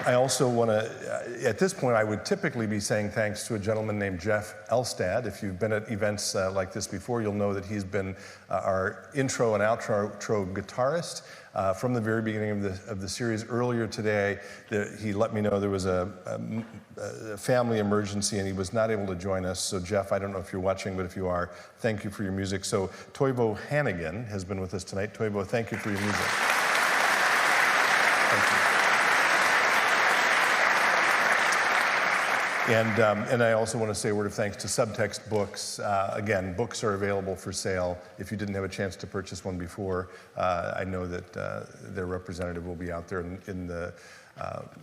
I also want to, at this point, I would typically be saying thanks to a gentleman named Jeff Elstad. If you've been at events like this before, you'll know that he's been our intro and outro guitarist from the very beginning of the series. Earlier today, he let me know there was a family emergency and he was not able to join us. So Jeff, I don't know if you're watching, but if you are, thank you for your music. So Toivo Hannigan has been with us tonight. Toivo, thank you for your music. Thank you. And I also want to say a word of thanks to Subtext Books. Again, books are available for sale. If you didn't have a chance to purchase one before, I know that their representative will be out there in the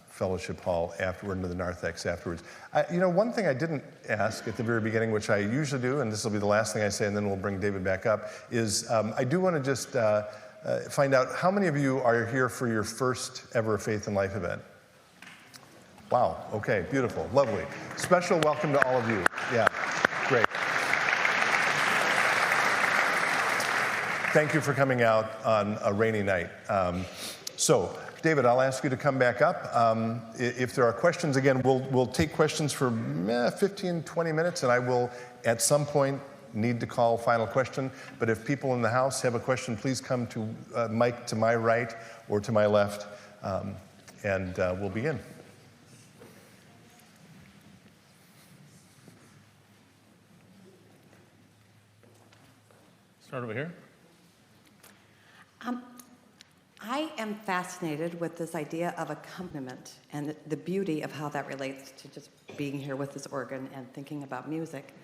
fellowship hall afterward, into the narthex afterwards. One thing I didn't ask at the very beginning, which I usually do, and this will be the last thing I say, and then we'll bring David back up, is I do want to just find out how many of you are here for your first ever Faith and Life event? Wow, okay, beautiful, lovely. Special welcome to all of you. Yeah, great. Thank you for coming out on a rainy night. So, David, I'll ask you to come back up. If there are questions, again, we'll take questions for 15, 20 minutes, and I will, at some point, need to call final question. But if people in the house have a question, please come to Mike to my right or to my left, and we'll begin. Start over here. I am fascinated with this idea of accompaniment and the beauty of how that relates to just being here with this organ and thinking about music.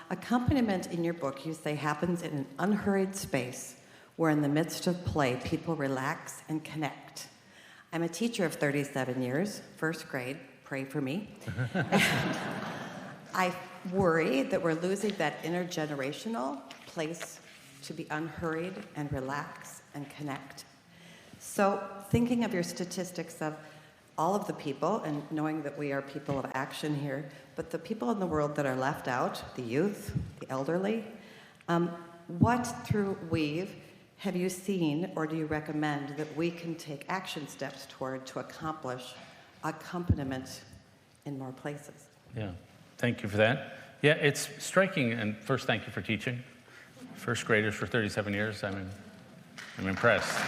Accompaniment in your book, you say, happens in an unhurried space where in the midst of play, people relax and connect. I'm a teacher of 37 years, first grade, pray for me. I worry that we're losing that intergenerational place to be unhurried and relax and connect. So thinking of your statistics of all of the people and knowing that we are people of action here, but the people in the world that are left out, the youth, the elderly, what through Weave have you seen or do you recommend that we can take action steps toward to accomplish accompaniment in more places? Yeah, thank you for that. Yeah, it's striking, and first, thank you for teaching. First graders for 37 years, I'm impressed.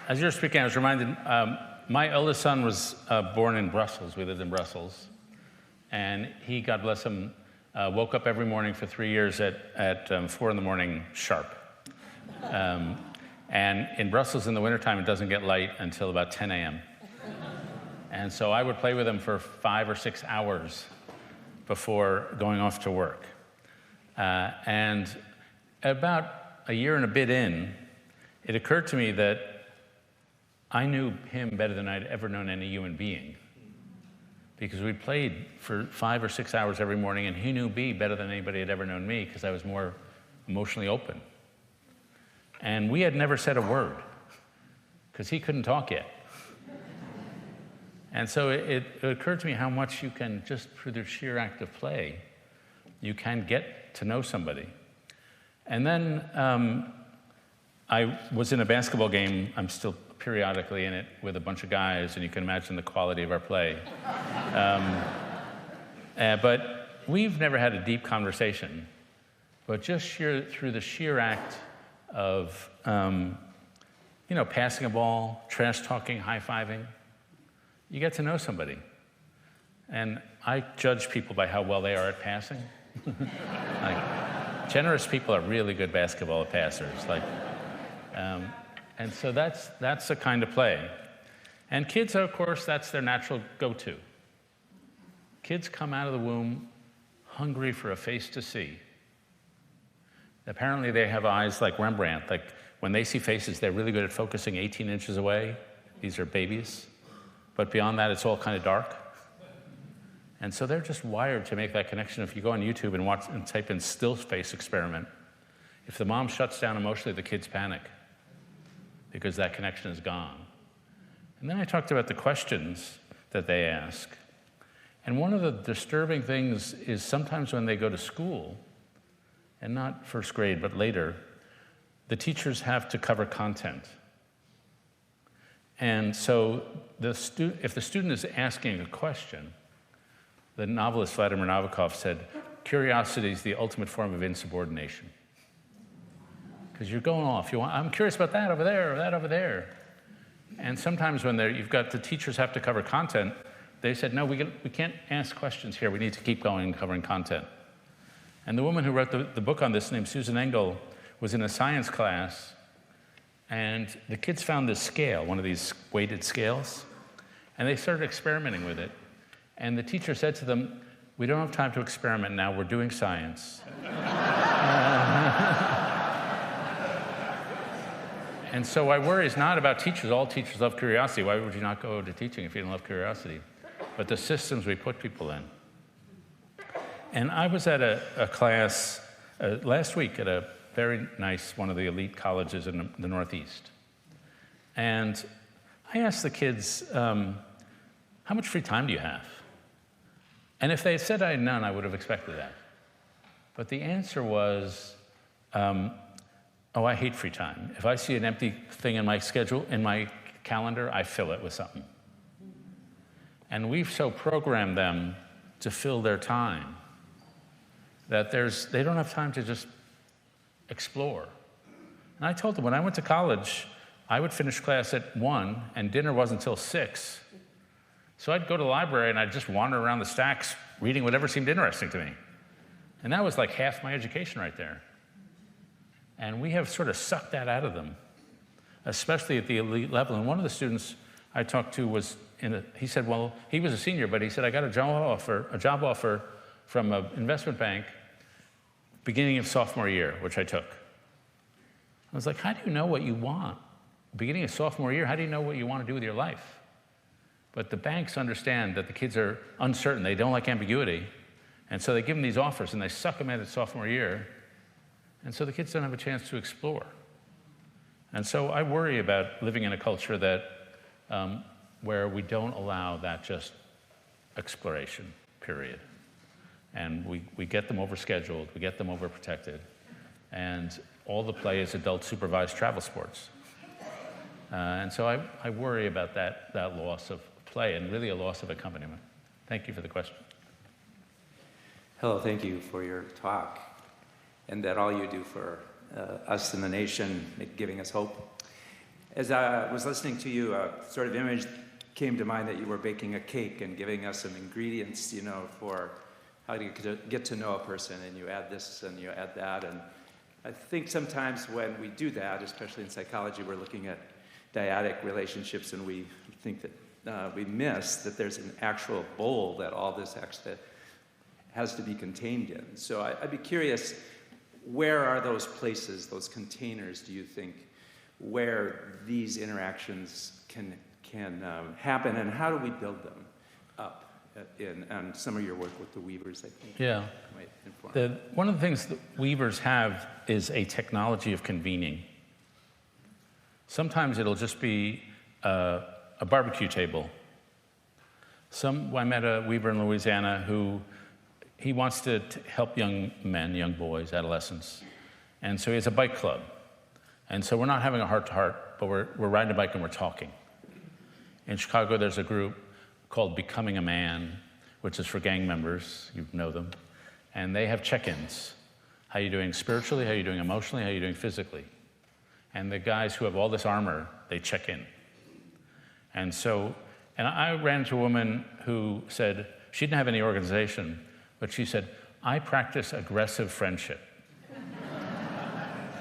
As you were speaking, I was reminded, my eldest son was born in Brussels. We lived in Brussels. And he, God bless him, woke up every morning for 3 years at 4 in the morning sharp. And in Brussels in the wintertime, it doesn't get light until about 10 a.m. And so I would play with him for 5 or 6 hours before going off to work. And about a year and a bit in, it occurred to me that I knew him better than I'd ever known any human being. Because we played for 5 or 6 hours every morning, and he knew me better than anybody had ever known me because I was more emotionally open. And we had never said a word because he couldn't talk yet. And so it occurred to me how much you can, just through the sheer act of play, you can get to know somebody. And then I was in a basketball game. I'm still periodically in it with a bunch of guys, and you can imagine the quality of our play. But we've never had a deep conversation. But just through the sheer act of, passing a ball, trash talking, high-fiving, you get to know somebody. And I judge people by how well they are at passing. Like, generous people are really good basketball passers. And so that's the kind of play. And kids, of course, that's their natural go-to. Kids come out of the womb hungry for a face to see. Apparently they have eyes like Rembrandt. Like when they see faces, they're really good at focusing 18 inches away. These are babies. But beyond that, it's all kind of dark. And so they're just wired to make that connection. If you go on YouTube and watch and type in still face experiment, if the mom shuts down emotionally, the kids panic because that connection is gone. And then I talked about the questions that they ask. And one of the disturbing things is sometimes when they go to school, and not first grade, but later, the teachers have to cover content. And so if the student is asking a question, the novelist Vladimir Nabokov said, curiosity is the ultimate form of insubordination. Because you're going off. I'm curious about that over there, or that over there. And sometimes when you've got the teachers have to cover content, they said, no, we can't ask questions here. We need to keep going and covering content. And the woman who wrote the book on this, named Susan Engel, was in a science class, and the kids found this scale, one of these weighted scales, and they started experimenting with it. And the teacher said to them, we don't have time to experiment now, we're doing science. And so I worry it's not about teachers. All teachers love curiosity. Why would you not go to teaching if you don't love curiosity? But the systems we put people in. And I was at a class last week at a very nice, one of the elite colleges in the Northeast. And I asked the kids, how much free time do you have? And if they had said I had none, I would have expected that. But the answer was, oh, I hate free time. If I see an empty thing in my schedule, in my calendar, I fill it with something. And we've so programmed them to fill their time that they don't have time to just explore. And I told them when I went to college, I would finish class at 1 and dinner wasn't until 6. So I'd go to the library and I'd just wander around the stacks reading whatever seemed interesting to me. And that was like half my education right there. And we have sort of sucked that out of them, especially at the elite level. And one of the students I talked to he said, well, he was a senior, but he said, I got a job offer from an investment bank beginning of sophomore year, which I took. I was like, how do you know what you want? Beginning of sophomore year, how do you know what you want to do with your life? But the banks understand that the kids are uncertain. They don't like ambiguity. And so they give them these offers, and they suck them in at sophomore year. And so the kids don't have a chance to explore. And so I worry about living in a culture that, where we don't allow that just exploration, period. And we get them overscheduled, we get them overprotected, and all the play is adult supervised travel sports. And so I worry about that loss of play and really a loss of accompaniment. Thank you for the question. Hello, thank you for your talk, and that all you do for us in the nation, giving us hope. As I was listening to you, a sort of image came to mind that you were baking a cake and giving us some ingredients, for how to get to know a person, and you add this and you add that. And I think sometimes when we do that, especially in psychology, we're looking at dyadic relationships, and we think that we miss that there's an actual bowl that all this actually has to be contained in. So I'd be curious, where are those places, those containers, do you think, where these interactions can happen, and how do we build them up? And some of your work with the Weavers, I think, might inform. One of the things that Weavers have is a technology of convening. Sometimes it'll just be a barbecue table. I met a Weaver in Louisiana who he wants to help young men, young boys, adolescents. And so he has a bike club. And so we're not having a heart-to-heart, but we're riding a bike and we're talking. In Chicago, there's a group called Becoming a Man, which is for gang members, you know them. And they have check-ins. How are you doing spiritually? How are you doing emotionally? How are you doing physically? And the guys who have all this armor, they check in. And I ran into a woman who said, she didn't have any organization, but she said, I practice aggressive friendship.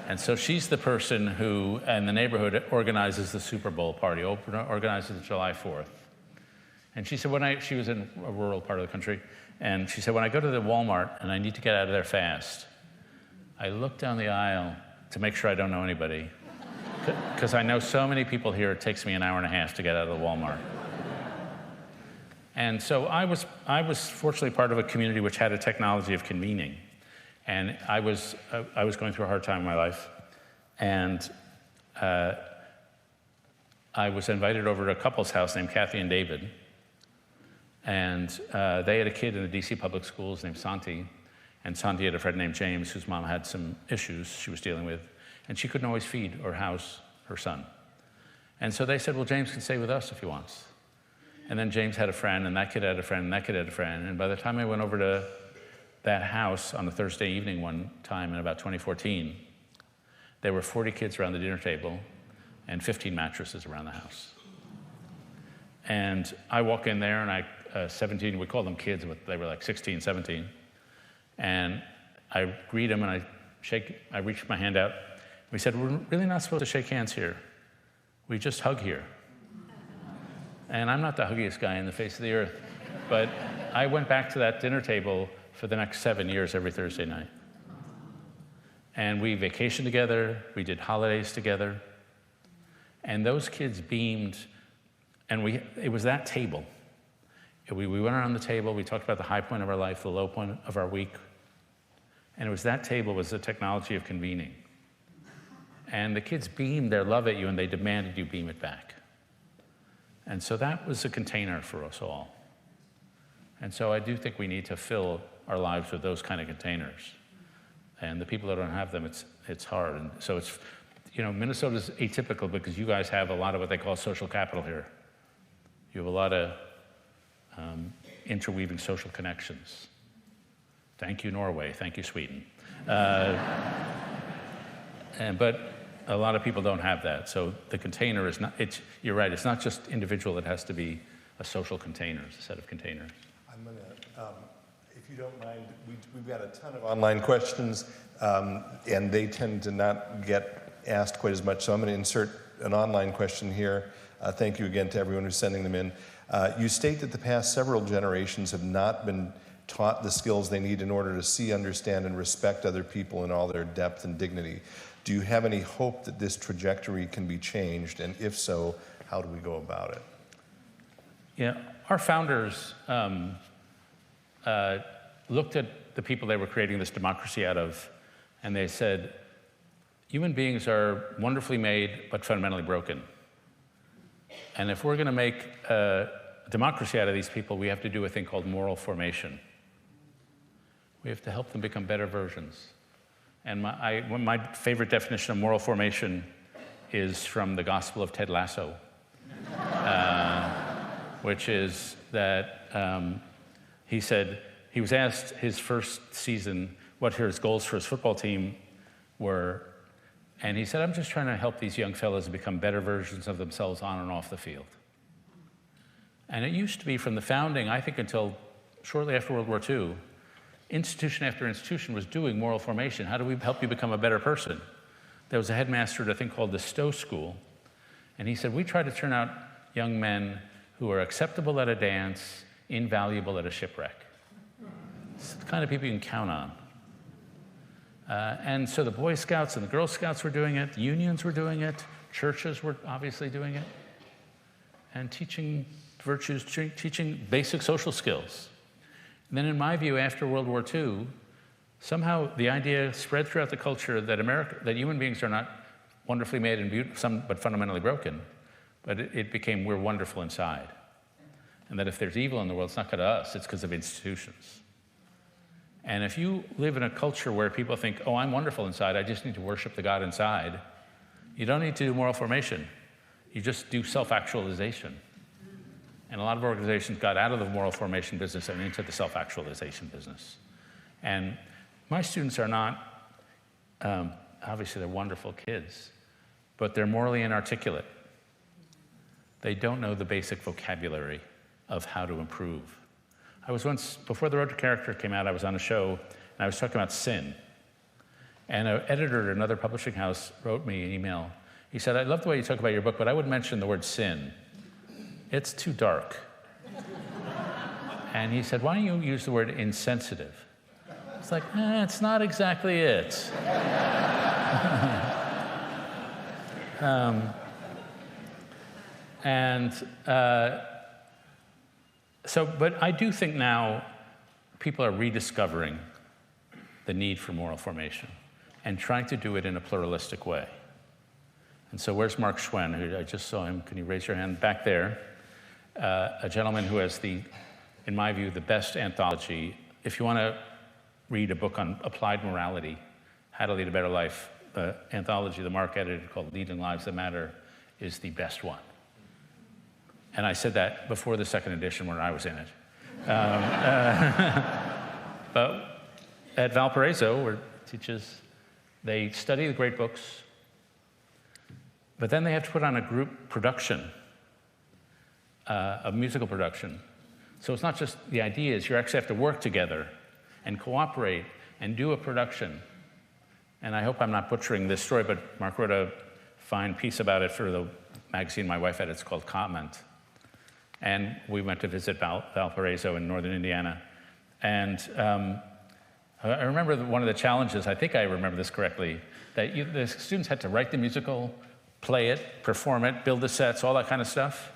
And so she's the person who, in the neighborhood, organizes the Super Bowl party, organizes the July 4th. And she said, she was in a rural part of the country, and she said, when I go to the Walmart and I need to get out of there fast, I look down the aisle to make sure I don't know anybody, because I know so many people here, it takes me an hour and a half to get out of the Walmart. And so I was fortunately part of a community which had a technology of convening. And I was going through a hard time in my life. And I was invited over to a couple's house named Kathy and David. And they had a kid in the DC public schools named Santi. And Santi had a friend named James, whose mom had some issues she was dealing with. And she couldn't always feed or house her son. And so they said, well, James can stay with us if he wants. And then James had a friend, and that kid had a friend, and that kid had a friend. And by the time I went over to that house on a Thursday evening one time in about 2014, there were 40 kids around the dinner table and 15 mattresses around the house. And I walk in there, and 17, we call them kids, but they were like 16, 17. And I greet them, and I reach my hand out. We said, we're really not supposed to shake hands here. We just hug here. And I'm not the huggiest guy in the face of the earth, but I went back to that dinner table for the next 7 years every Thursday night. And we vacationed together, we did holidays together, and those kids beamed, and it was that table. We went around the table, we talked about the high point of our life, the low point of our week, and it was that table was the technology of convening. And the kids beamed their love at you, and they demanded you beam it back. And so that was a container for us all. And so I do think we need to fill our lives with those kind of containers. And the people that don't have them, it's hard. And so it's, Minnesota's atypical because you guys have a lot of what they call social capital here. You have a lot of interweaving social connections. Thank you, Norway. Thank you, Sweden. But a lot of people don't have that. So the container is not, you're right, it's not just individual, it has to be a social container, a set of containers. I'm going to, if you don't mind, we've got a ton of online questions, and they tend to not get asked quite as much, so I'm going to insert an online question here. Thank you again to everyone who's sending them in. You state that the past several generations have not been taught the skills they need in order to see, understand, and respect other people in all their depth and dignity. Do you have any hope that this trajectory can be changed? And if so, how do we go about it? Yeah, our founders looked at the people they were creating this democracy out of, and they said, human beings are wonderfully made, but fundamentally broken. And if we're going to make a democracy out of these people, we have to do a thing called moral formation. We have to help them become better versions. And my favorite definition of moral formation is from the Gospel of Ted Lasso, which is that he said, he was asked his first season what his goals for his football team were, and he said, I'm just trying to help these young fellas become better versions of themselves on and off the field. And it used to be from the founding, I think until shortly after World War II, institution after institution was doing moral formation. How do we help you become a better person? There was a headmaster at a thing called the Stowe School, and he said, we try to turn out young men who are acceptable at a dance, invaluable at a shipwreck. It's the kind of people you can count on. And so the Boy Scouts and the Girl Scouts were doing it, the unions were doing it, churches were obviously doing it, and teaching virtues, teaching basic social skills. And then in my view, after World War II, somehow the idea spread throughout the culture that human beings are not wonderfully made and beautiful, but fundamentally broken. But it became we're wonderful inside. And that if there's evil in the world, it's not because of us, it's because of institutions. And if you live in a culture where people think, oh, I'm wonderful inside, I just need to worship the God inside, you don't need to do moral formation. You just do self-actualization. And a lot of organizations got out of the moral formation business and into the self-actualization business. And my students are not, obviously they're wonderful kids, but they're morally inarticulate. They don't know the basic vocabulary of how to improve. I was once, before The Road to Character came out, I was on a show, and I was talking about sin. And an editor at another publishing house wrote me an email. He said, I love the way you talk about your book, but I wouldn't mention the word sin. It's too dark. And he said, why don't you use the word insensitive? It's like, it's not exactly it. But I do think now people are rediscovering the need for moral formation and trying to do it in a pluralistic way. And so where's Mark Schwen, who I just saw him? Can you raise your hand? Back there. A gentleman who has in my view, the best anthology. If you want to read a book on applied morality, how to lead a better life, the anthology, the Mark edited, called Leading Lives That Matter, is the best one. And I said that before the second edition when I was in it. But at Valparaiso, where it teaches, they study the great books, but then they have to put on a group production, a musical production. So it's not just the ideas, you actually have to work together and cooperate and do a production. And I hope I'm not butchering this story, but Mark wrote a fine piece about it for the magazine my wife edits called Comment. And we went to visit Valparaiso in northern Indiana. And I remember one of the challenges, I think I remember this correctly, that the students had to write the musical, play it, perform it, build the sets, all that kind of stuff.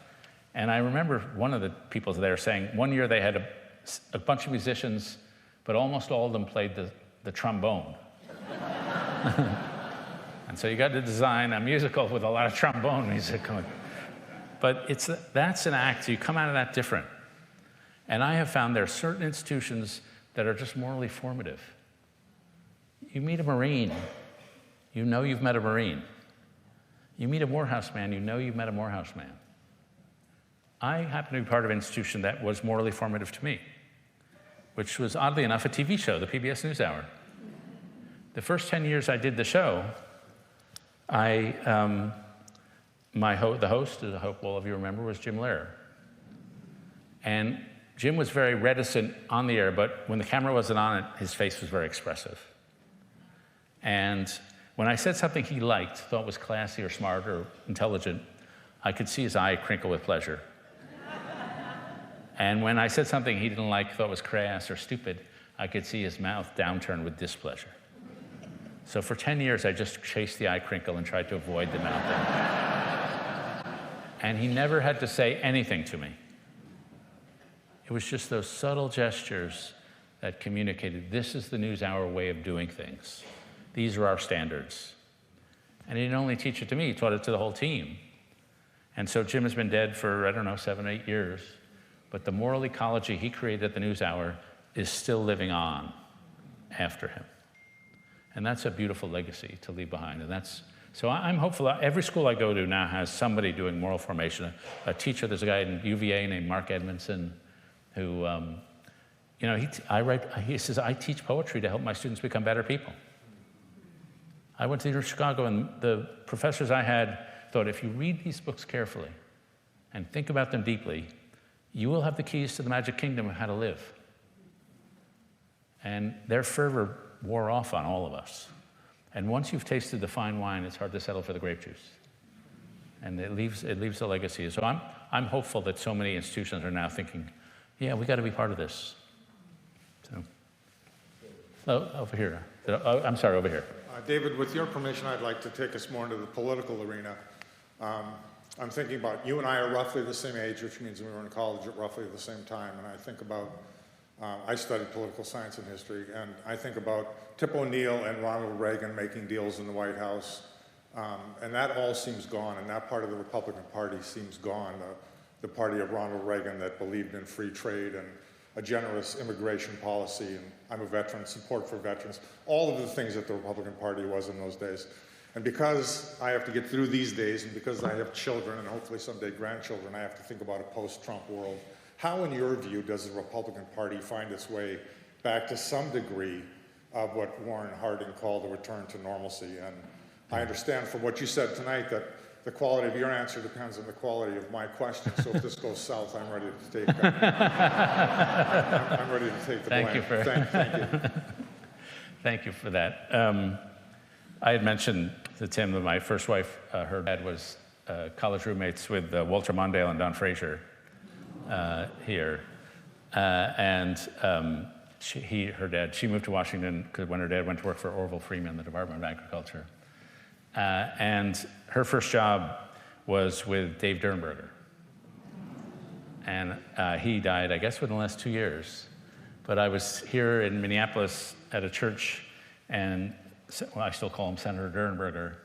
And I remember one of the people there saying one year they had a bunch of musicians, but almost all of them played the trombone. And so you got to design a musical with a lot of trombone music going. But that's an act, you come out of that different. And I have found there are certain institutions that are just morally formative. You meet a Marine, you know you've met a Marine. You meet a Morehouse man, you know you've met a Morehouse man. I happen to be part of an institution that was morally formative to me, which was, oddly enough, a TV show, the PBS NewsHour. The first 10 years I did the show, the host, as I hope all of you remember, was Jim Lehrer. And Jim was very reticent on the air, but when the camera wasn't on it, his face was very expressive. And when I said something he liked, thought was classy or smart or intelligent, I could see his eye crinkle with pleasure. And when I said something he didn't like, thought was crass or stupid, I could see his mouth downturn with displeasure. So for 10 years, I just chased the eye crinkle and tried to avoid the mouth. And he never had to say anything to me. It was just those subtle gestures that communicated, this is the NewsHour way of doing things. These are our standards. And he didn't only teach it to me, he taught it to the whole team. And so Jim has been dead for, 7, 8 years. But the moral ecology he created at the NewsHour is still living on after him. And that's a beautiful legacy to leave behind. And so I'm hopeful. Every school I go to now has somebody doing moral formation. A teacher, there's a guy in UVA named Mark Edmondson who, he says, I teach poetry to help my students become better people. I went to the University of Chicago, and the professors I had thought, if you read these books carefully and think about them deeply, you will have the keys to the magic kingdom of how to live. And their fervor wore off on all of us. And once you've tasted the fine wine, it's hard to settle for the grape juice. And it leaves a legacy. So I'm hopeful that so many institutions are now thinking, yeah, we got to be part of this. So, over here. I'm sorry, over here. David, with your permission, I'd like to take us more into the political arena. I'm thinking about, you and I are roughly the same age, which means we were in college at roughly the same time. And I think about, I studied political science and history, and I think about Tip O'Neill and Ronald Reagan making deals in the White House. And that all seems gone, and that part of the Republican Party seems gone. The party of Ronald Reagan that believed in free trade and a generous immigration policy, and I'm a veteran, support for veterans, all of the things that the Republican Party was in those days. And because I have to get through these days, and because I have children, and hopefully someday grandchildren, I have to think about a post-Trump world. How, in your view, does the Republican Party find its way back to some degree of what Warren Harding called a return to normalcy? And I understand from what you said tonight that the quality of your answer depends on the quality of my question. So if this goes south, I'm ready to take I'm ready to take the blame. Thank you. Thank you for that. I had mentioned to Tim that my first wife, her dad was college roommates with Walter Mondale and Don Frazier here. her dad, she moved to Washington when her dad went to work for Orville Freeman, the Department of Agriculture. And her first job was with Dave Dernberger. And he died, I guess, within the last 2 years. But I was here in Minneapolis at a church, and I still call him Senator Dernberger,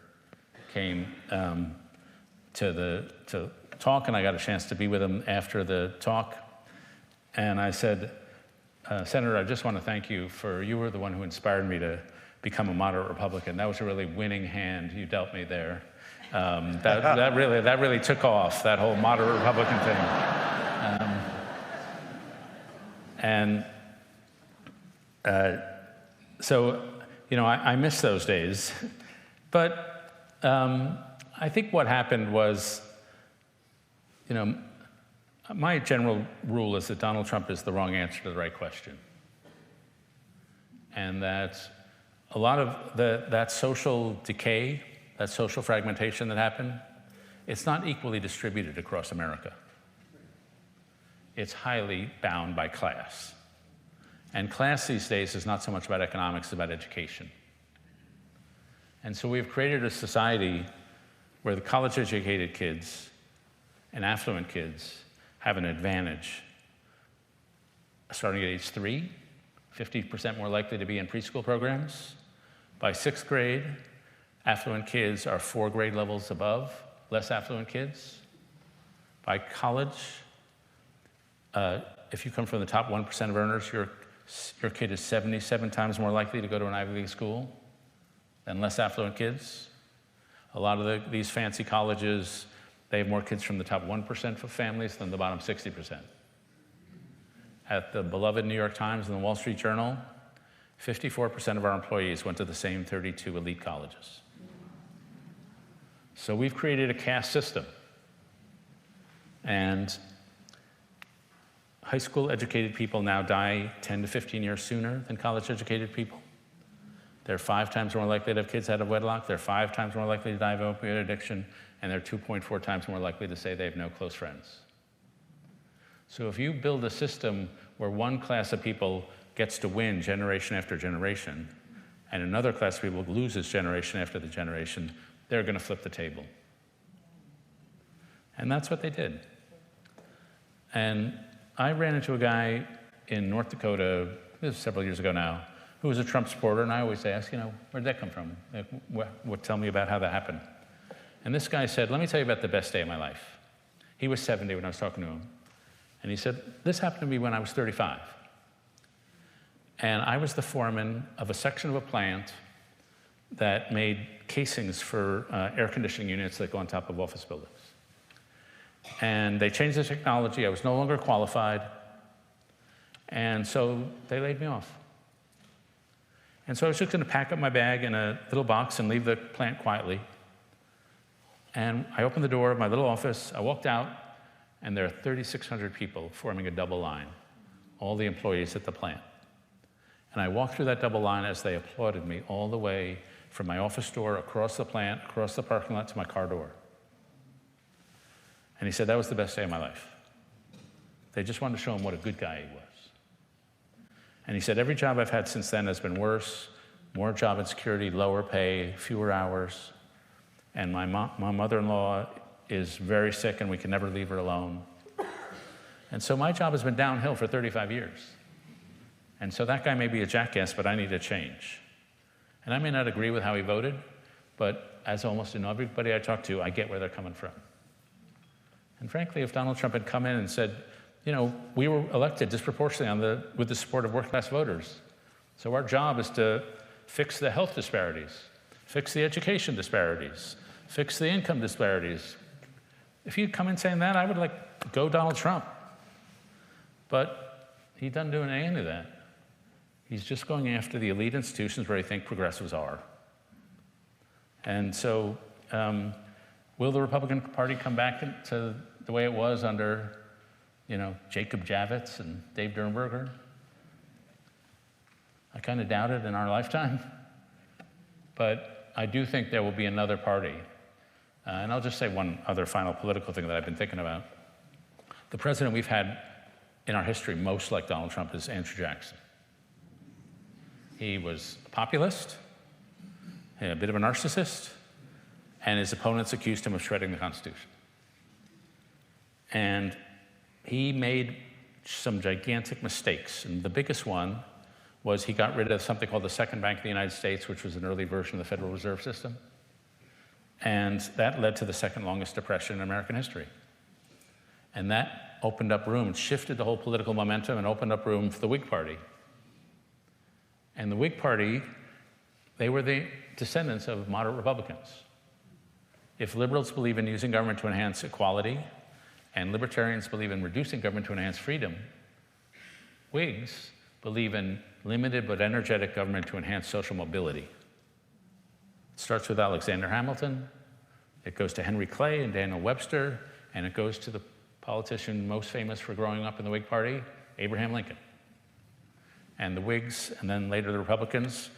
came to talk, and I got a chance to be with him after the talk. And I said, Senator, I just want to thank you you were the one who inspired me to become a moderate Republican. That was a really winning hand you dealt me there. That really took off, that whole moderate Republican thing. So, I miss those days. But I think what happened was, my general rule is that Donald Trump is the wrong answer to the right question. And that a lot of that social decay, that social fragmentation that happened, it's not equally distributed across America. It's highly bound by class. And class these days is not so much about economics, it's about education. And so we've created a society where the college-educated kids and affluent kids have an advantage. Starting at age 3, 50% more likely to be in preschool programs. By 6th grade, affluent kids are 4 grade levels above less affluent kids. By college, if you come from the top 1% of earners, your kid is 77 times more likely to go to an Ivy League school than less affluent kids. A lot of these fancy colleges, they have more kids from the top 1% of families than the bottom 60%. At the beloved New York Times and the Wall Street Journal, 54% of our employees went to the same 32 elite colleges. So we've created a caste system. And high school educated people now die 10 to 15 years sooner than college educated people. They're 5 times more likely to have kids out of wedlock. They're 5 times more likely to die of opioid addiction. And they're 2.4 times more likely to say they have no close friends. So if you build a system where one class of people gets to win generation after generation, and another class of people loses generation after the generation, they're going to flip the table. And that's what they did. And I ran into a guy in North Dakota, this was several years ago now, who was a Trump supporter, and I always ask, where'd that come from? Tell me about how that happened. And this guy said, let me tell you about the best day of my life. He was 70 when I was talking to him. And he said, this happened to me when I was 35. And I was the foreman of a section of a plant that made casings for air conditioning units that go on top of office buildings. And they changed the technology. I was no longer qualified. And so they laid me off. And so I was just going to pack up my bag in a little box and leave the plant quietly. And I opened the door of my little office. I walked out, and there are 3,600 people forming a double line, all the employees at the plant. And I walked through that double line as they applauded me all the way from my office door, across the plant, across the parking lot to my car door. And he said, that was the best day of my life. They just wanted to show him what a good guy he was. And he said, every job I've had since then has been worse, more job insecurity, lower pay, fewer hours. And my mother-in-law is very sick, and we can never leave her alone. And so my job has been downhill for 35 years. And so that guy may be a jackass, but I need to change. And I may not agree with how he voted, but as almost everybody I talk to, I get where they're coming from. And frankly, if Donald Trump had come in and said, we were elected disproportionately with the support of working-class voters. So our job is to fix the health disparities, fix the education disparities, fix the income disparities. If he'd come in saying that, I would go Donald Trump. But he doesn't do any of that. He's just going after the elite institutions where he thinks progressives are. And so will the Republican Party come back to the way it was under Jacob Javits and Dave Dernberger? I kind of doubt it in our lifetime. But I do think there will be another party. And I'll just say one other final political thing that I've been thinking about. The president we've had in our history most like Donald Trump is Andrew Jackson. He was a populist, a bit of a narcissist, and his opponents accused him of shredding the Constitution. And he made some gigantic mistakes, and the biggest one was he got rid of something called the Second Bank of the United States, which was an early version of the Federal Reserve System. And that led to the second longest depression in American history. And that opened up room, shifted the whole political momentum, and opened up room for the Whig Party. And the Whig Party, they were the descendants of moderate Republicans. If liberals believe in using government to enhance equality, and libertarians believe in reducing government to enhance freedom, Whigs believe in limited but energetic government to enhance social mobility. It starts with Alexander Hamilton, it goes to Henry Clay and Daniel Webster, and it goes to the politician most famous for growing up in the Whig Party, Abraham Lincoln. And the Whigs, and then later the Republicans,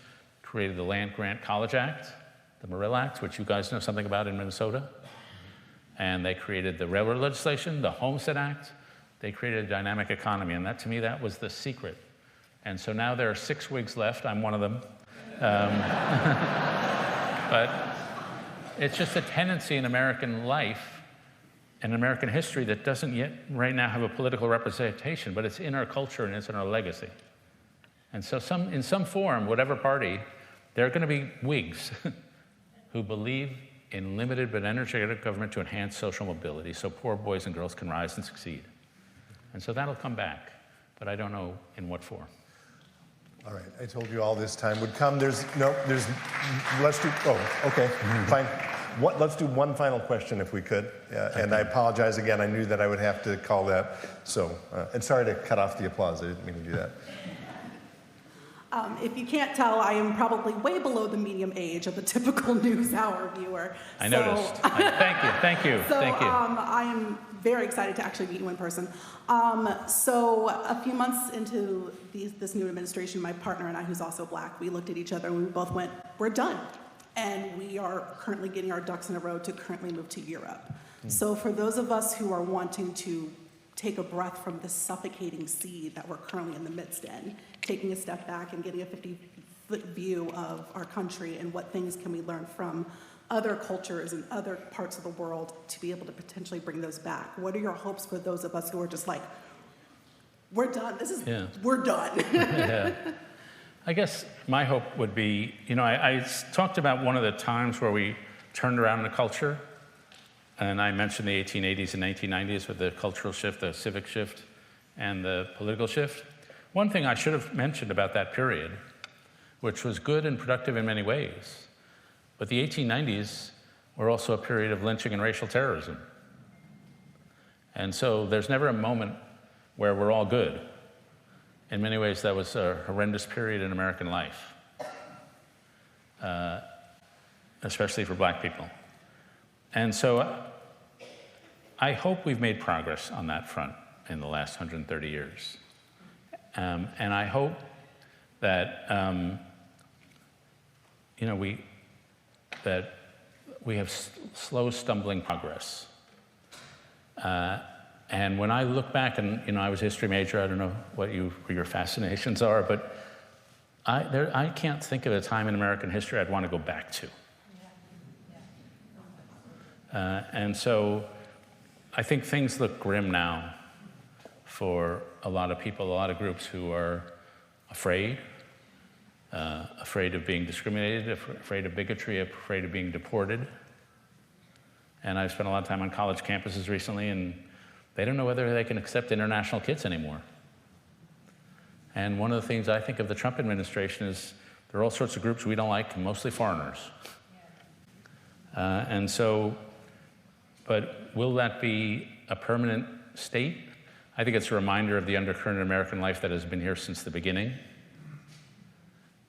created the Land Grant College Act, the Morrill Act, which you guys know something about in Minnesota. And they created the railroad legislation, the Homestead Act. They created a dynamic economy, and that, to me, that was the secret. And so now there are 6 Whigs left. I'm one of them. But it's just a tendency in American life and American history that doesn't yet right now have a political representation, but it's in our culture and it's in our legacy. And so in some form, whatever party, there are going to be Whigs who believe in limited but energetic government to enhance social mobility so poor boys and girls can rise and succeed. And so that'll come back, but I don't know in what form. All right, I told you all this time would come. Let's do, fine. Let's do one final question if we could. And I apologize again, I knew that I would have to call that. So, and sorry to cut off the applause, I didn't mean to do that. If you can't tell, I am probably way below the medium age of the typical NewsHour viewer. I noticed. Thank you. I am very excited to actually meet you in person. So a few months into this new administration, my partner and I, who's also Black, we looked at each other and we both went, we're done. And we are currently getting our ducks in a row to currently move to Europe. So for those of us who are wanting to take a breath from the suffocating sea that we're currently in the midst in, taking a step back and getting a 50-foot view of our country and what things can we learn from other cultures and other parts of the world to be able to potentially bring those back. What are your hopes for those of us who are just like, we're done, we're done. Yeah. I guess my hope would be, I talked about one of the times where we turned around the culture. And I mentioned the 1880s and 1990s with the cultural shift, the civic shift, and the political shift. One thing I should have mentioned about that period, which was good and productive in many ways, but the 1890s were also a period of lynching and racial terrorism. And so there's never a moment where we're all good. In many ways, that was a horrendous period in American life, especially for Black people. And so I hope we've made progress on that front in the last 130 years. And I hope that, we have slow, stumbling progress. And when I look back, and I was a history major, I don't know what your fascinations are, but I can't think of a time in American history I'd want to go back to. And so I think things look grim now for a lot of people, a lot of groups who are afraid of being discriminated, afraid of bigotry, afraid of being deported. And I've spent a lot of time on college campuses recently, and they don't know whether they can accept international kids anymore. And one of the things I think of the Trump administration is there are all sorts of groups we don't like, mostly foreigners. And so, but will that be a permanent state? I think it's a reminder of the undercurrent of American life that has been here since the beginning.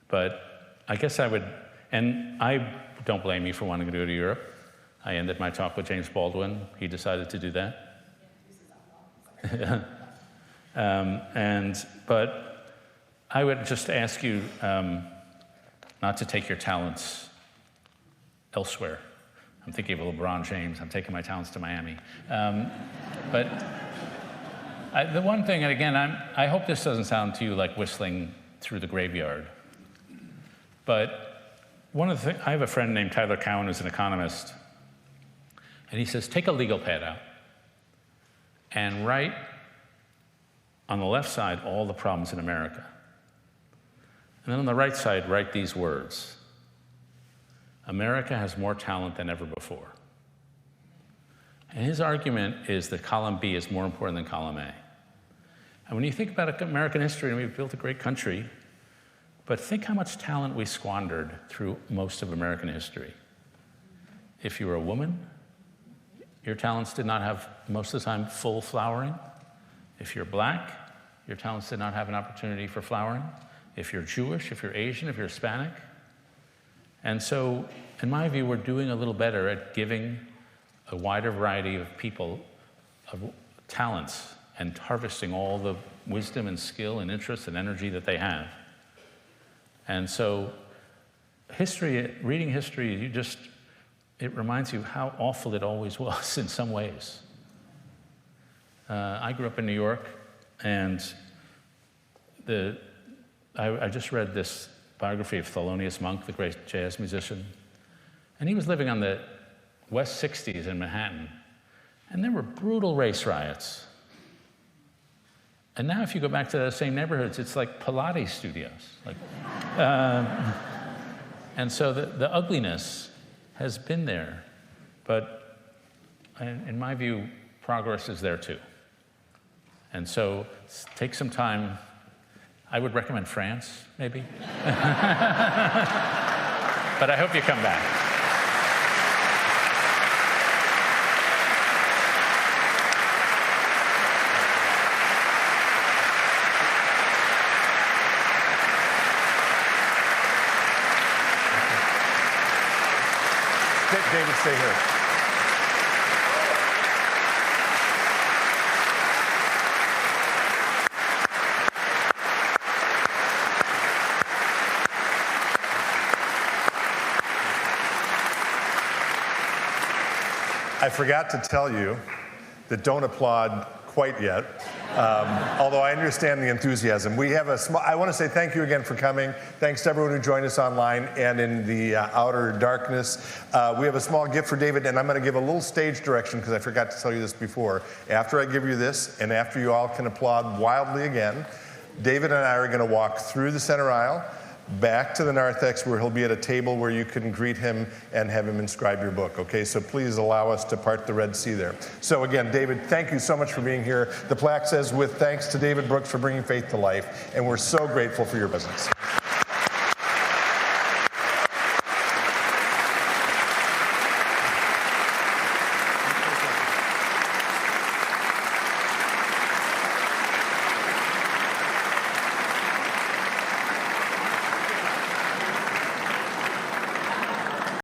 But I guess I would, and I don't blame you for wanting to go to Europe. I ended my talk with James Baldwin. He decided to do that. But I would just ask you not to take your talents elsewhere. I'm thinking of LeBron James. I'm taking my talents to Miami. But the one thing, and again, I hope this doesn't sound to you like whistling through the graveyard, But one of the things, I have a friend named Tyler Cowen who's an economist, and he says, take a legal pad out and write on the left side all the problems in America. And then on the right side, write these words: America has more talent than ever before. And his argument is that column B is more important than column A. And when you think about American history, and we've built a great country, but think how much talent we squandered through most of American history. If you were a woman, your talents did not have, most of the time, full flowering. If you're black, your talents did not have an opportunity for flowering. If you're Jewish, if you're Asian, if you're Hispanic. And so, in my view, we're doing a little better at giving a wider variety of people of talents and harvesting all the wisdom and skill and interest and energy that they have. And so history, reading history, it reminds you how awful it always was in some ways. I grew up in New York, and I just read this biography of Thelonious Monk, the great jazz musician, and he was living on the West 60s in Manhattan, and there were brutal race riots. And now if you go back to the same neighborhoods, it's like Pilates studios. And so the ugliness has been there, but in my view, progress is there too. And so take some time. I would recommend France, maybe. But I hope you come back. David, stay here. I forgot to tell you that don't applaud quite yet, although I understand the enthusiasm. We have I want to say thank you again for coming. Thanks to everyone who joined us online and in the outer darkness. We have a small gift for David, and I'm going to give a little stage direction because I forgot to tell you this before. After I give you this, and after you all can applaud wildly again, David and I are going to walk through the center aisle, back to the narthex, where he'll be at a table where you can greet him and have him inscribe your book, okay? So please allow us to part the Red Sea there. So again, David, thank you so much for being here. The plaque says, with thanks to David Brooks for bringing faith to life, and we're so grateful for your presence.